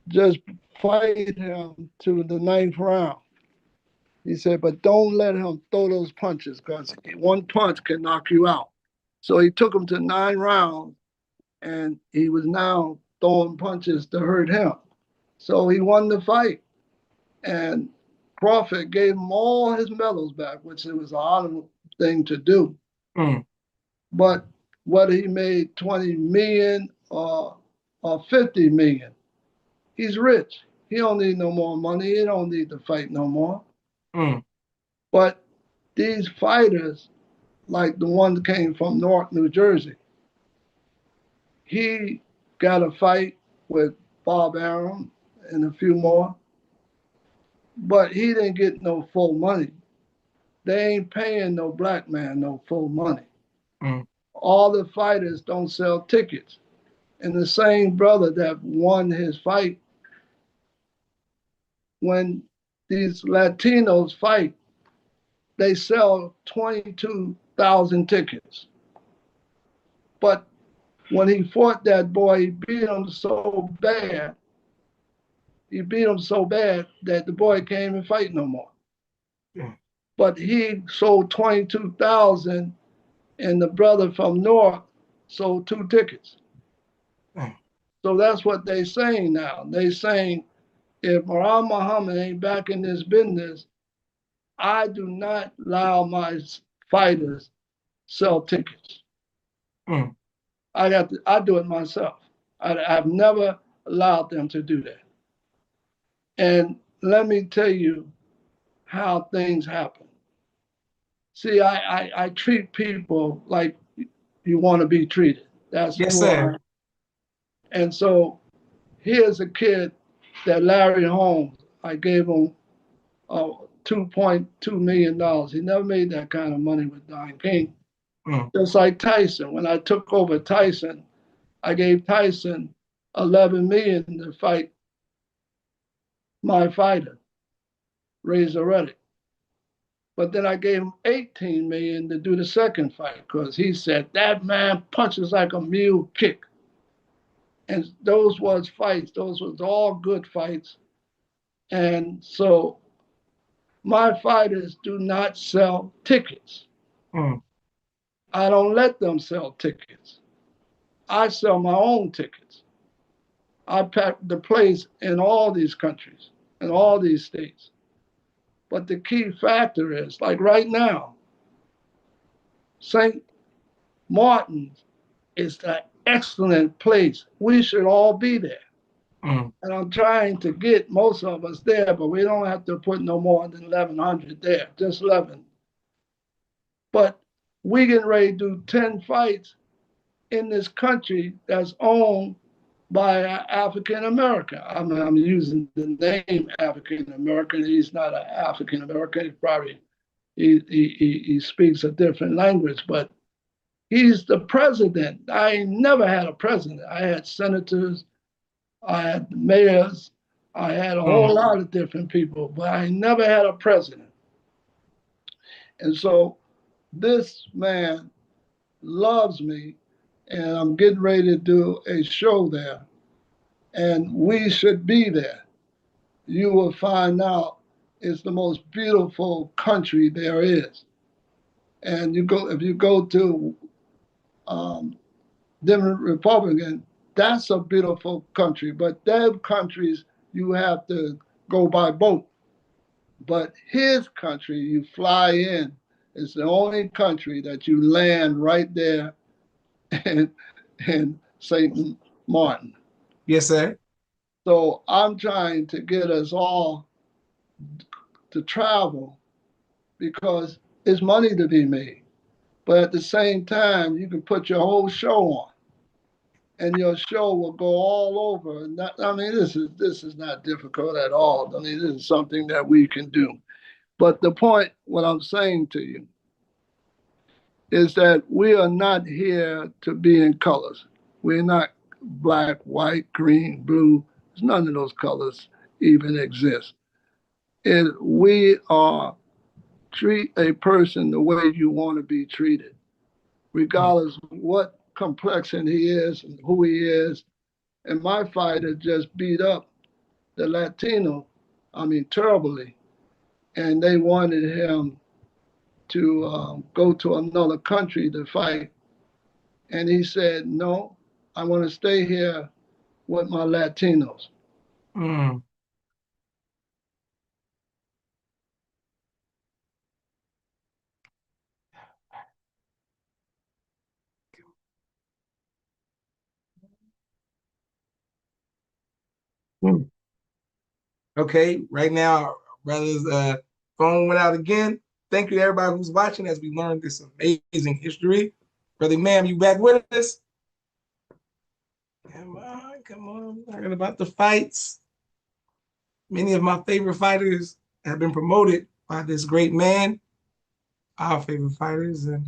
just fight him to the ninth round. He said, but don't let him throw those punches because one punch can knock you out. So he took him to 9 rounds and he was now throwing punches to hurt him. So he won the fight. And Crawford gave him all his medals back, which it was an honorable thing to do. mm, But whether he made 20 million or 50 million, he's rich. He don't need no more money. He don't need to fight no more. mm, But these fighters, like the one that came from Newark, New Jersey, he got a fight with Bob Arum and a few more, but he didn't get no full money. They ain't paying no black man no full money. mm, All the fighters don't sell tickets. And the same brother that won his fight, when these Latinos fight, they sell 22,000 tickets. But when he fought that boy, he beat him so bad that the boy can't even fight no more. mm, But he sold 22,000 and the brother from North sold 2 tickets. mm, So that's what they saying now. They saying if Murad Muhammad ain't back in this business, I do not allow my fighters sell tickets. mm, I do it myself. I've never allowed them to do that. And let me tell you how things happen. See, I treat people like you want to be treated. That's yes, who I sir. am. And so Here's a kid that Larry Holmes, I gave him $2.2 million. He never made that kind of money with Don King. Mm. Just like Tyson. When I took over Tyson, I gave Tyson 11 million to fight my fighter, Razor Reddick. But then I gave him 18 million to do the second fight because he said that man punches like a mule kick. And those was fights. Those was all good fights. And so my fighters do not sell tickets. Mm. I don't let them sell tickets. I sell my own tickets. I pack the place in all these countries, in all these states. But the key factor is, like right now, St. Martin's is an excellent place. We should all be there. Mm. And I'm trying to get most of us there, but we don't have to put no more than 1,100 there, just 11. But we getting ready to do 10 fights in this country that's owned by an African American. I'm using the name African American. He's not an African American. He probably he speaks a different language, but he's the president. I never had a president. I had senators, I had mayors, I had a Mm. whole lot of different people, but I never had a president. And so this man loves me, and I'm getting ready to do a show there, and we should be there. You will find out it's the most beautiful country there is. And you go if you go to different Republican, that's a beautiful country. But them countries you have to go by boat. But his country, you fly in. It's the only country that you land right there in, in St. Martin. Yes, sir. So I'm trying to get us all to travel because it's money to be made. But at the same time, you can put your whole show on, and your show will go all over. And that, I mean, this is not difficult at all. I mean, this is something that we can do. But the point, what I'm saying to you, is that we are not here to be in colors. We're not black, white, green, blue. None of those colors even exist. We are treat a person the way you want to be treated, Mm. regardless of what complexion he is and who he is. And my fighter just beat up the Latino, I mean, terribly. And they wanted him to go to another country to fight. And he said, no, I want to stay here with my Latinos. Mm. Mm. Okay, right now, brother's phone went out again. Thank you to everybody who's watching as we learned this amazing history. Brother Ma'am, you back with us? Come on, come on. Learning about the fights. Many of my favorite fighters have been promoted by this great man, our favorite fighters, and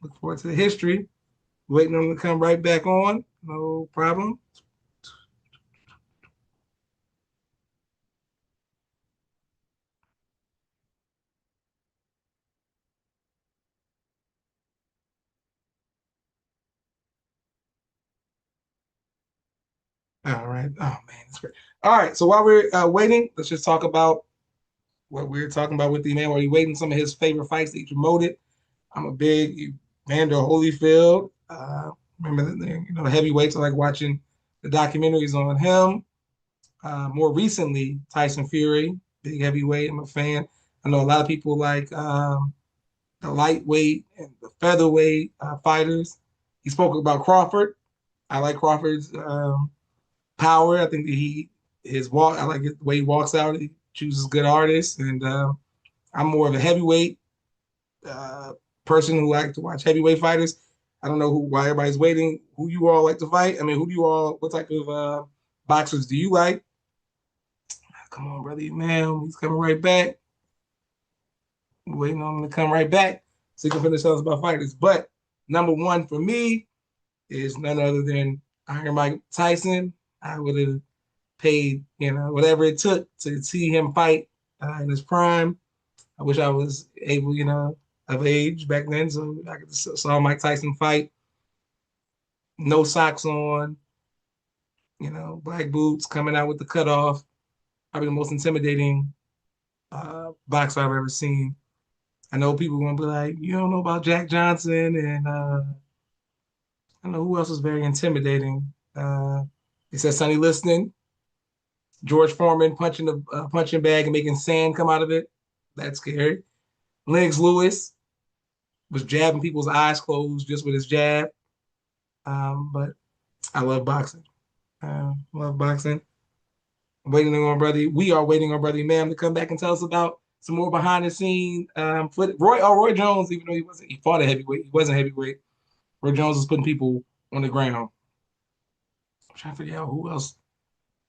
look forward to the history. Waiting on them to come right back on. No problem. All right. Oh man, that's great. All right. So while we're waiting, let's just talk about what we are talking about with the man. While you're waiting, some of his favorite fights that he promoted. I'm a big Vander Holyfield. Remember the heavyweights. I like watching the documentaries on him. More recently, Tyson Fury, big heavyweight. I'm a fan. I know a lot of people like the lightweight and the featherweight fighters. He spoke about Crawford. I like Crawford's power. I think that his walk. I like the way he walks out. He chooses good artists, and I'm more of a heavyweight uh, person who like to watch heavyweight fighters. I don't know why everybody's waiting. Who you all like to fight? I mean, who do you all? What type of boxers do you like? Come on, brother, man. He's coming right back. Waiting on him to come right back so he can finish telling us about fighters. But number one for me is none other than Iron Mike Tyson. I would have paid, whatever it took to see him fight in his prime. I wish I was able, of age back then, so I could saw Mike Tyson fight, no socks on, black boots coming out with the cutoff. Probably the most intimidating boxer I've ever seen. I know people are gonna be like, you don't know about Jack Johnson, and I don't know who else was very intimidating. It says Sonny Liston, George Foreman punching the punching bag and making sand come out of it. That's scary. Lennox Lewis was jabbing people's eyes closed just with his jab. But I love boxing. Love boxing. Waiting on brother. We are waiting on brother Ma'am to come back and tell us about some more behind the scene foot. Roy Jones, even though he fought a heavyweight, he wasn't heavyweight. Roy Jones was putting people on the ground. I'm trying to figure out who else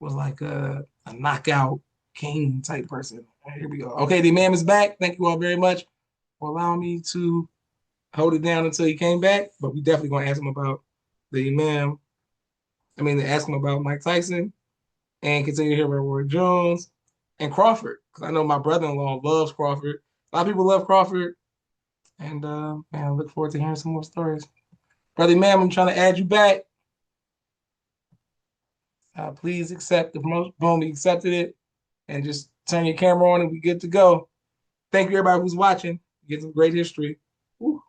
was like a knockout king type person. Here we go. Okay, the Imam is back. Thank you all very much for allowing me to hold it down until he came back. But we definitely gonna ask him about the Imam. I mean, to ask him about Mike Tyson and continue to hear about Roy Jones and Crawford. Because I know my brother-in-law loves Crawford. A lot of people love Crawford. And man, I look forward to hearing some more stories. Brother Imam, I'm trying to add you back. Please accept the promotion. Boom, we accepted it. And just turn your camera on and we good to go. Thank you, everybody who's watching. Get some great history. Woo.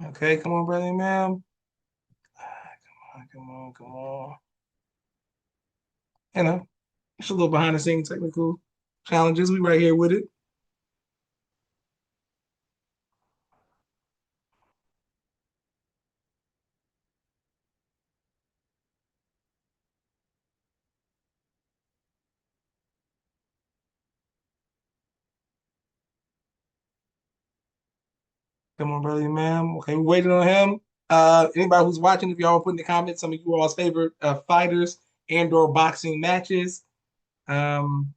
Okay, come on, brother, ma'am. Come on, come on. It's a little behind the scenes technical challenges. We right here with it. Come on, brother, ma'am. Okay, we're waiting on him. Anybody who's watching, if y'all put in the comments some of you all's favorite fighters and or boxing matches. Um,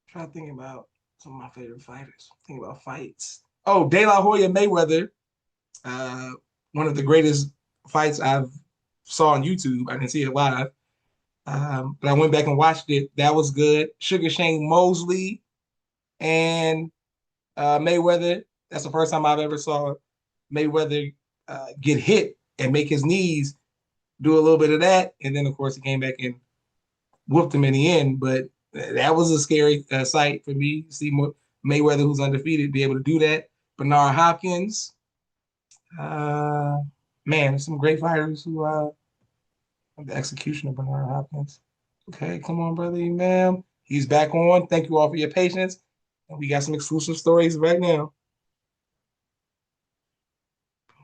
trying to think about some of my favorite fighters. Think about fights. Oh, De La Hoya Mayweather. Uh, one of the greatest fights I've saw on YouTube. I didn't see it live. But I went back and watched it. That was good. Sugar Shane Mosley and Mayweather. That's the first time I've ever saw Mayweather get hit and make his knees do a little bit of that. And then, of course, he came back and whooped him in the end. But that was a scary sight for me. See Mayweather, who's undefeated, be able to do that. Bernard Hopkins. Uh, man, there's some great fighters who the execution of Bernard Hopkins. Okay, come on, brother, ma'am. He's back on. Thank you all for your patience. And we got some exclusive stories right now.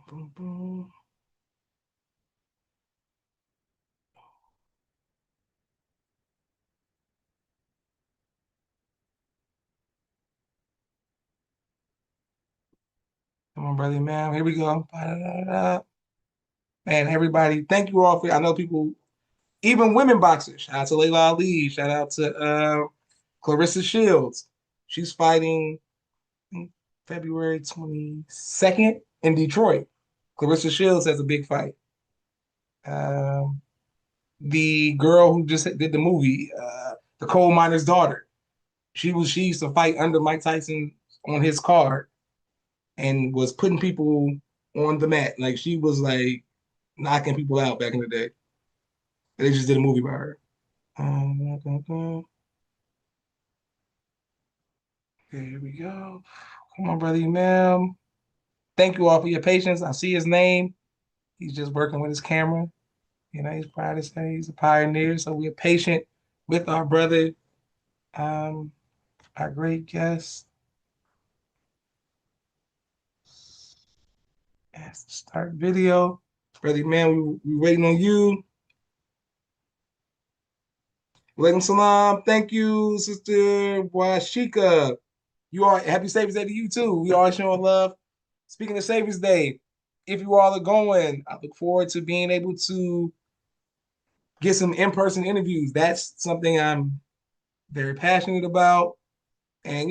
Boom, boom. Come on, brother, ma'am. Here we go. Ba-da-da-da. Man, everybody, thank you all for. I know people, even women boxers. Shout out to Layla Ali. Shout out to Clarissa Shields. She's fighting February 22nd in Detroit. Clarissa Shields has a big fight. Um, the girl who just did the movie, the coal miner's daughter. She used to fight under Mike Tyson on his card and was putting people on the mat. Like she was like knocking people out back in the day. And they just did a movie about her. Okay, here we go. Come on, brother, ma'am. Thank you all for your patience. I see his name. He's just working with his camera. He's proud to say he's a pioneer. So we're patient with our brother, um, our great guest. Yes, start video. Brother, man, we waiting on you. Walaikum salam. Thank you, Sister Washika. You are happy Savior's Day to you too. We are showing love. Speaking of Savior's Day, if you all are going, I look forward to being able to get some in-person interviews. That's something I'm very passionate about. And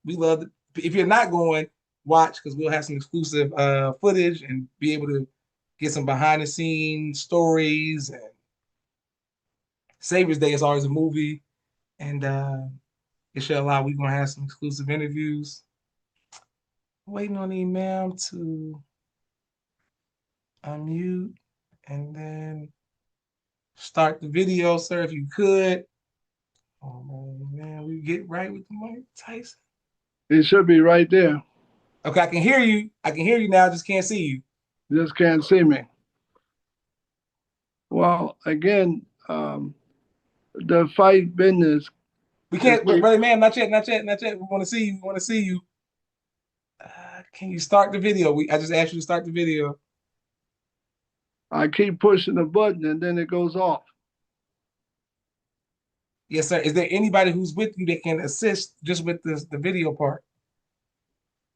we love if you're not going, watch because we'll have some exclusive footage and be able to get some behind the scenes stories. And Savior's Day is always a movie, and inshallah, we're gonna have some exclusive interviews. Waiting on the imam to unmute and then start the video, sir, if you could. Oh man, we get right with the Mike Tyson. He should be right there. Okay, I can hear you. I can hear you now. I just can't see you. Just can't see me. Well, again, the fight business We is can't, brother man. Not yet. Not yet. Not yet. We want to see you. We want to see you. Can you start the video? I just asked you to start the video. I keep pushing the button and then it goes off. Yes, sir. Is there anybody who's with you that can assist just with the video part?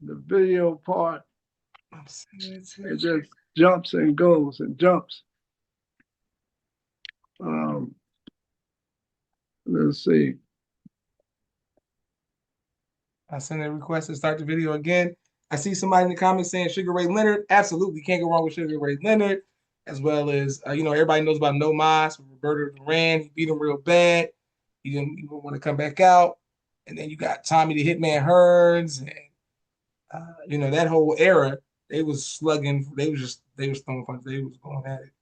The video part, I'm sending it to it you. just jumps and goes and jumps. Let's see. I sent a request to start the video again. I see somebody in the comments saying Sugar Ray Leonard. Absolutely, can't go wrong with Sugar Ray Leonard, as well as everybody knows about No Mas with Roberto Duran. He beat him real bad. He didn't even want to come back out. And then you got Tommy the Hitman Hearns, and that whole era. They was slugging. They was throwing punches. They was going at it.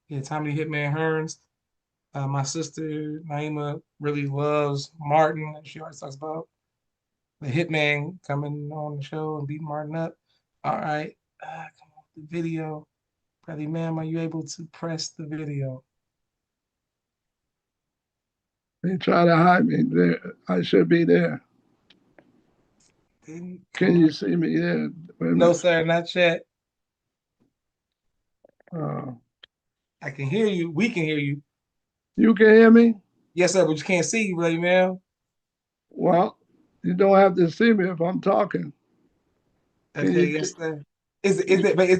Yeah, Tommy the Hitman Hearns. My sister Naima really loves Martin. She always talks about the hitman coming on the show and beating Martin up. All right, come on, the video. Brother ma'am, are you able to press the video? They try to hide me there. I should be there. Didn't Can come you up. see me there? Wait a No, minute. sir, not yet. Uh, I can hear you. We can hear you. you can hear me? Yes, sir, but you can't see you, brother ma'am. Well, you don't have to see me if I'm talking. Can Okay, you? yes, sir. Is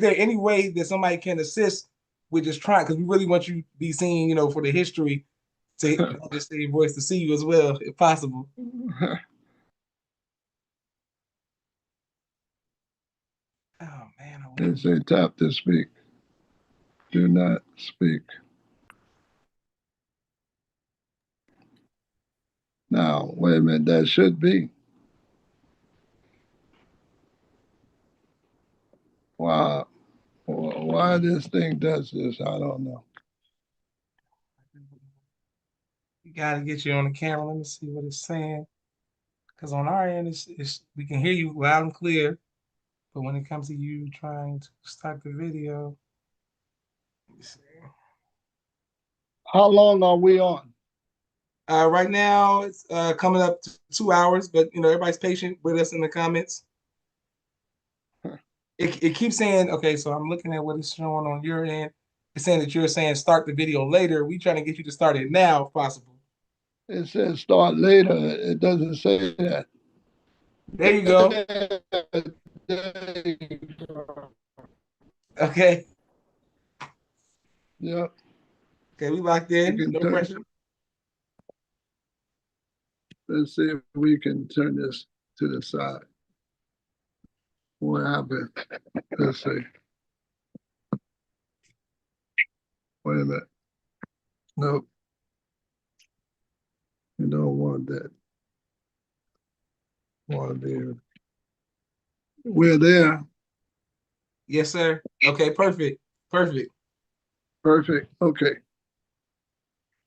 there any way that somebody can assist with just trying? Because we really want you to be seen, for the history to just say your voice to see you as well, if possible. Oh man, I'm They waiting. say tap to speak. Do not speak. Now, wait a minute. That should be. Wow. Why this thing does this, I don't know. We gotta get you on the camera. Let me see what it's saying. Because on our end, we can hear you loud and clear. But when it comes to you trying to start the video, let me see. How long are we on? Right now, it's coming up to 2 hours, but everybody's patient with us in the comments. It keeps saying, okay, so I'm looking at what it's showing on your end. It's saying that you're saying start the video later. We trying to get you to start it now, if possible. It says start later. It doesn't say that. There you go. Okay. Yeah, Okay, we locked we in. can No turn. pressure. Let's see if we can turn this to the side. What happened? Let's see. Wait a minute. Nope. You don't want that. Want to be. We're there. Yes, sir. Okay, perfect. Perfect. Perfect. Okay.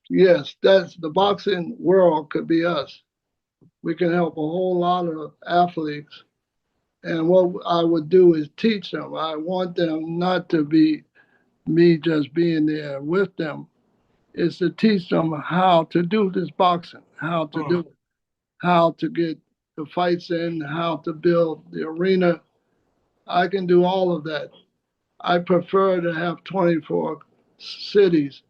Yes, that's the boxing world could be us. We can help a whole lot of athletes. And what I would do is teach them. I want them not to be me just being there with them. Is to teach them how to do this boxing, how to do it, how to get the fights in, how to build the arena. I can do all of that. I prefer to have 24 cities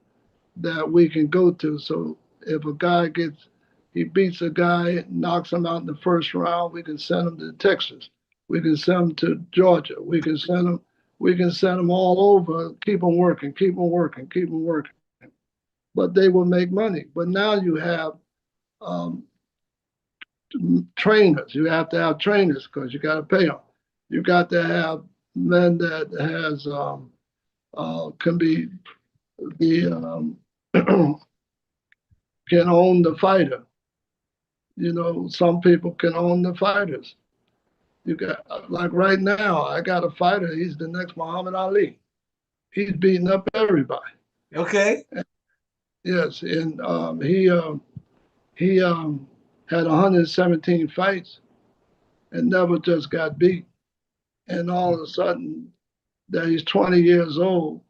that we can go to. So if a guy he beats a guy, knocks him out in the first round, we can send him to Texas. We can send him to Georgia. We can send them all over. Keep them working, keep them working, keep them working. But they will make money. But now you have um, trainers. You have to have trainers because you got to pay them. You got to have men that has can be can own the fighter. You know, some people can own the fighters. You got like right now, I got a fighter. He's the next Muhammad Ali. He's beating up everybody. Okay. Yes, and he had 117 fights and never just got beat. And all of a sudden, that he's 20 years old,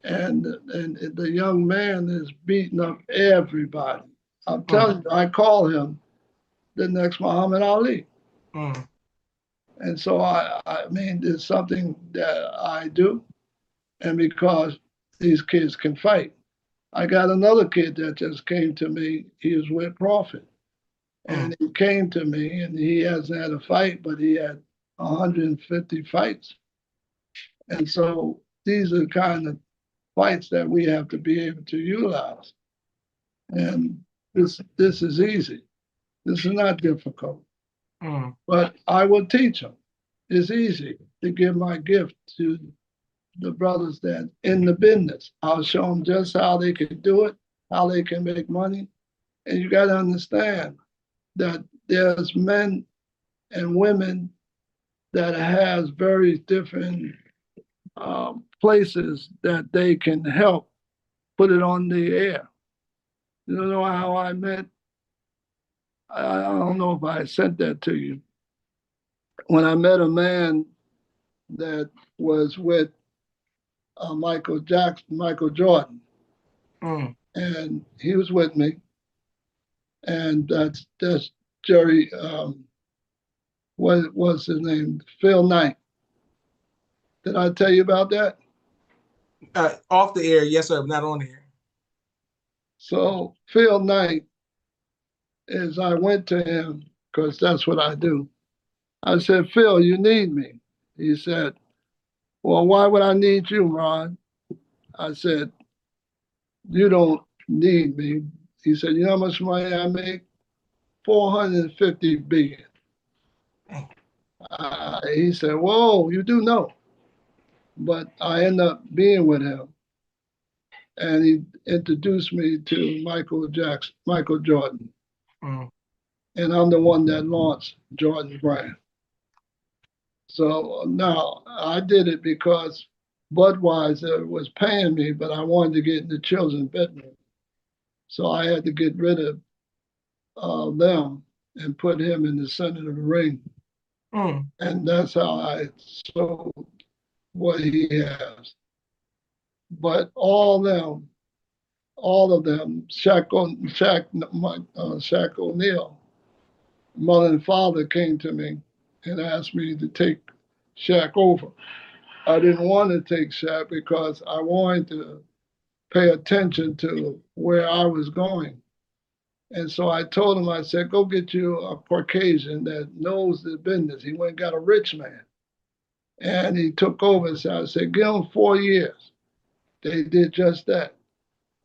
and the young man is beating up everybody. I'm Mm, telling you, I call him the next Muhammad Ali. mm, And so I mean, it's something that I do, and because these kids can fight. I got another kid that just came to me. He was with Crawford, mm, and he came to me, and he hasn't had a fight, but he had 150 fights. And so these are the kind of fights that we have to be able to utilize. And this is easy. This is not difficult. mm, But I will teach them. It's easy to give my gift to the brothers that in the business. I'll show them just how they can do it, how they can make money. And you got to understand that there's men and women that has very different places that they can help put it on the air. You know how I met? I don't know if I sent that to you. When I met a man that was with Michael Jordan, mm. and he was with me, and that's Jerry. What was his name? Phil Knight. Did I tell you about that? Off the air, yes, sir, but not on the air. So Phil Knight is I went to him because that's what I do. I said, Phil, you need me. He said, well, why would I need you, Ron? I said, you don't need me. He said, you know how much money I make? 450 billion. He said, whoa, you do know. But I ended up being with him, and he introduced me to Michael Jordan. Mm, And I'm the one that launched Jordan Brand. So now I did it because Budweiser was paying me, but I wanted to get in the children's bedroom. So I had to get rid of them and put him in the center of the ring. mm, And that's how I sold what he has. But all of them, Shaq O'Neal, mother and father came to me and asked me to take Shaq over. I didn't want to take Shaq because I wanted to pay attention to where I was going. And so I told him, I said, go get you a Caucasian that knows the business. He went and got a rich man. And he took over and said, I said, give him 4 years. They did just that.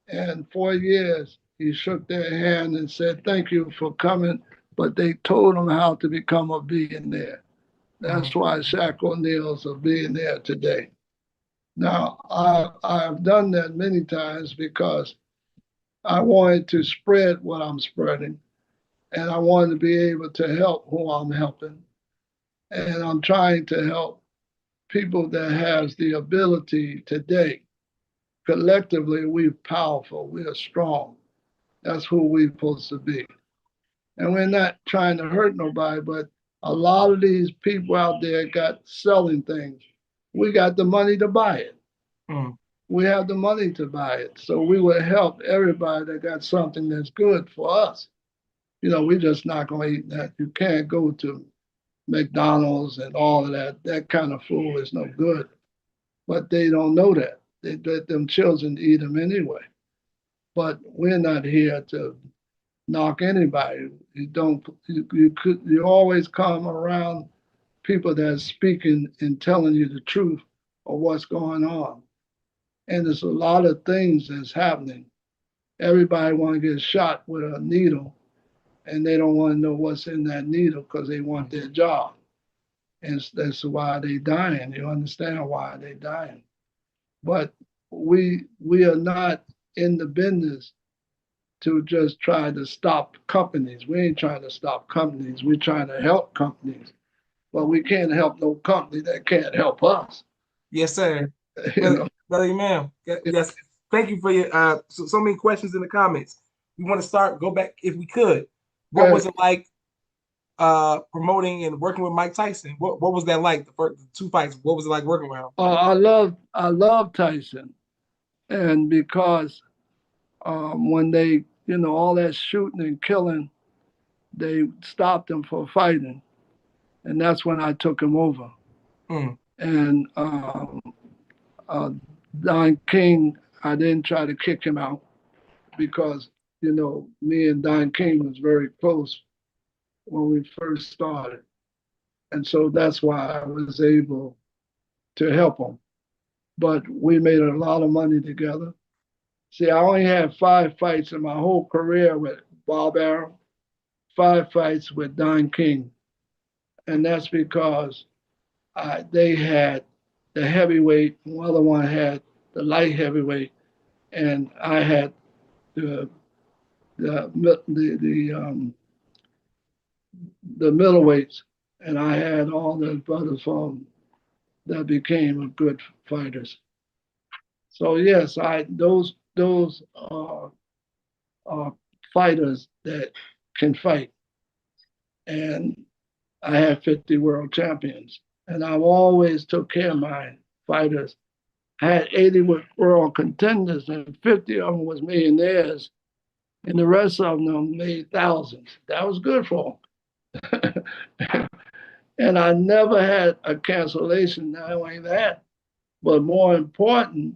And 4 years, he shook their hand and said, thank you for coming. But they told him how to become a billionaire. That's mm, why Shaq O'Neal's a billionaire today. Now, I've done that many times because I wanted to spread what I'm spreading, and I wanted to be able to help who I'm helping. And I'm trying to help people that has the ability today. Collectively, we're powerful, we are strong. That's who we're supposed to be. And we're not trying to hurt nobody, but a lot of these people out there got selling things. We got the money to buy it. mm, We have the money to buy it. So we would help everybody that got something that's good for us. You know, we're just not going to eat that. You can't go to McDonald's and all of that. That kind of food is no good. But they don't know that. They let them children eat them anyway. but we're not here to knock anybody. You don't. You always come around people that's speaking and telling you the truth of what's going on. And there's a lot of things that's happening. Everybody want to get shot with a needle, and they don't want to know what's in that needle because they want their job. And that's why they dying. You understand why they dying. But we are not in the business to just try to stop companies. We ain't trying to stop companies. We're trying to help companies. But we can't help no company that can't help us. Yes, sir. You know. Brother Imam, yes. Thank you for your so many questions in the comments. We want to start, go back if we could. What Good. was it like promoting and working with Mike Tyson? What was that like? The two fights. What was it like working with him? I love Tyson, and because when they all that shooting and killing, they stopped him for fighting, and that's when I took him over. Mm, And uh, Don King, I didn't try to kick him out because me and Don King was very close when we first started, and so that's why I was able to help him. But we made a lot of money together. See, I only had 5 fights in my whole career with Bob Arum, 5 fights with Don King, and that's because they had the heavyweight, the other one had the light heavyweight, and I had the the middleweights, and I had all the brothers from that became good fighters. So yes, I those are fighters that can fight, and I had 50 world champions, and I've always took care of my fighters. I had 80 world contenders, and 50 of them was millionaires, and the rest of them made thousands. That was good for them. And I never had a cancellation. Not only that, but more important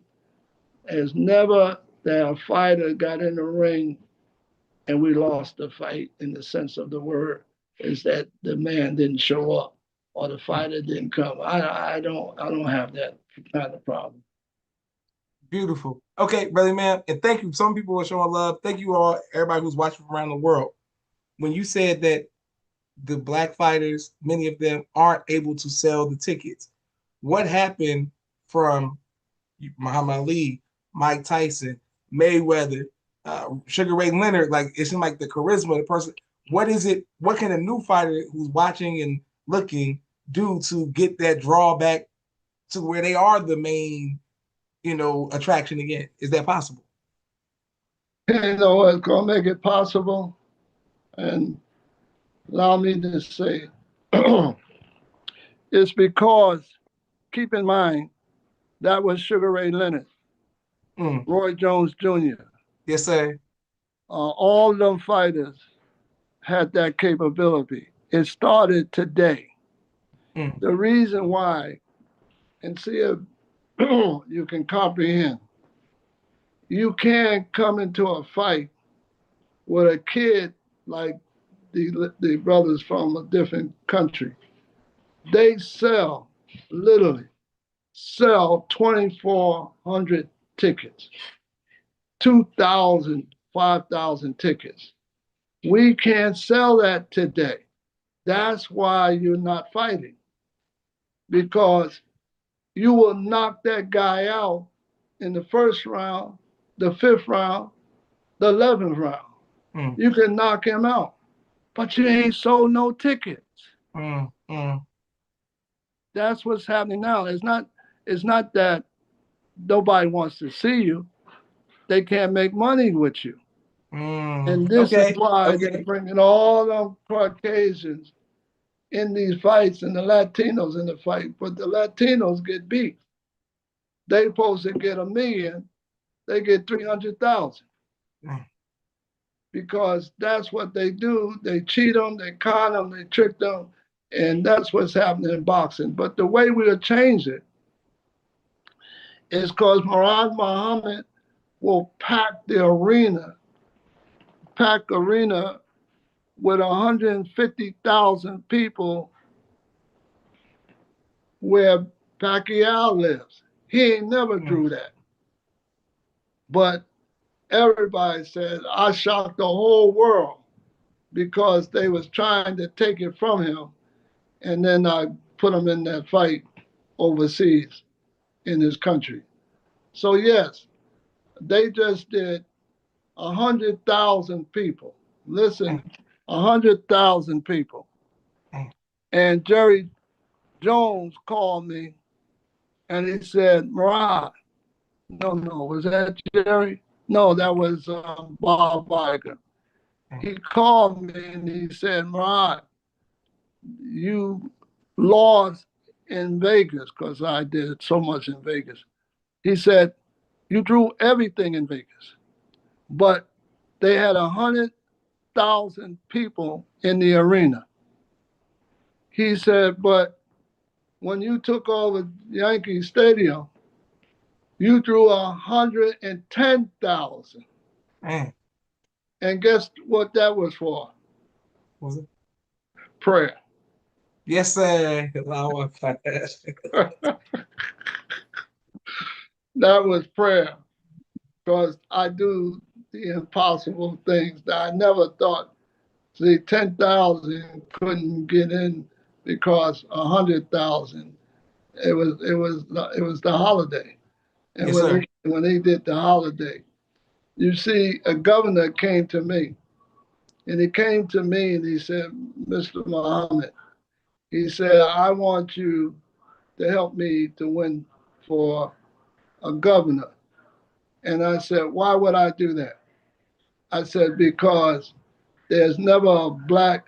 is never that a fighter got in the ring and we lost the fight in the sense of the word, is that the man didn't show up or the fighter didn't come. I don't have that kind of problem. beautiful. Okay, brother man, and thank you. Some people are showing love. Thank you all, everybody who's watching from around the world. When you said that the black fighters, many of them aren't able to sell the tickets, what happened from Muhammad Ali, Mike Tyson, Mayweather, Sugar Ray Leonard? Like it seemed like the charisma, the person. What is it? What can a new fighter who's watching and looking do to get that drawback to where they are the main, attraction again? Is that possible? It's going to make it possible. And allow me to say, it's because, keep in mind, that was Sugar Ray Leonard, Mm. Roy Jones Jr. Yes, sir. All them fighters had that capability. It started today. Mm. The reason why, and see if you can comprehend, you can't come into a fight with a kid like the brothers from a different country. They literally sell 2,400 tickets, 2,000, 5,000 tickets. We can't sell that today. That's why you're not fighting, because you will knock that guy out in the first round, the fifth round, the 11th round. Mm. You can knock him out, but you ain't sold no tickets. Mm. Mm. That's what's happening now. It's not that nobody wants to see you. They can't make money with you. Mm. And this is Okay. why they're Okay. bringing all them Caucasians in these fights and the Latinos in the fight. But the Latinos get beat. They supposed to get 1 million. They get 300,000 Mm. because that's what they do. They cheat them, they con them, they trick them. And that's what's happening in boxing. But the way we'll change it is because Murad Muhammad will pack arena with 150,000 people where Pacquiao lives. He ain't never Mm, drew that. But everybody said I shocked the whole world because they was trying to take it from him, and then I put him in that fight overseas in his country. So yes, they just did 100,000 people. Listen, mm, 100,000 people. mm, And Jerry Jones called me and he said, Murad, no, was that Jerry? No, that was Bob Iger. mm. He called me and he said, Murad, you lost in Vegas because I did so much in Vegas. He said, you drew everything in Vegas, but they had 100,000 people in the arena. He said, but when you took over Yankee Stadium, you drew 110,000. Man, And guess what that was for? was it? Prayer. Yes, sir. Allahu Akbar. That was prayer because I do the impossible things that I never thought. See, 10,000 couldn't get in because 100,000. It was the holiday, and Yes, sir. when he did the holiday, you see, a governor came to me, and he came to me and he said, Mr. Muhammad, he said, I want you to help me to win for a governor. And I said, why would I do that? I said, because there's never a black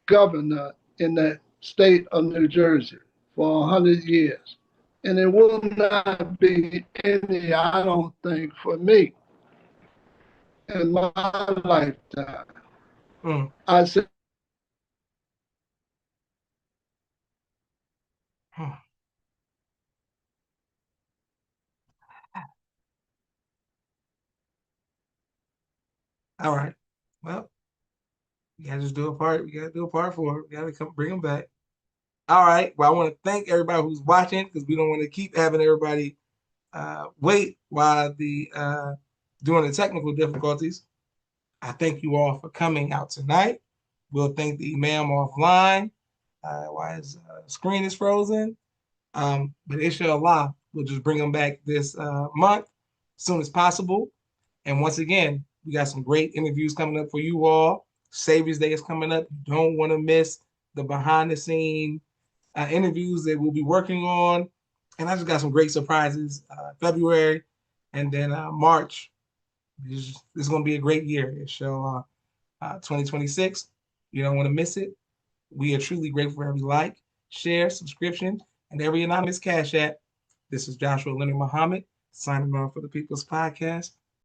governor in the state of New Jersey for 100 years. And it will not be any, I don't think, for me in my lifetime. Mm, I said, mm. All right. Well, we gotta just do a part. We gotta do a part four. We gotta come bring them back. All right. Well, I want to thank everybody who's watching because we don't want to keep having everybody wait while the during the technical difficulties. I thank you all for coming out tonight. We'll thank the Imam offline. Why his screen is frozen. But inshallah, we'll just bring them back this month as soon as possible. And once again, we got some great interviews coming up for you all. Savior's Day is coming up. You don't want to miss the behind the scene interviews that we'll be working on. And I just got some great surprises February and then March. This is going to be a great year. Inshallah, 2026. You don't want to miss it. We are truly grateful for every like, share, subscription, and every anonymous cash app. This is Joshua Leonard Muhammad signing off for the People's Podcast.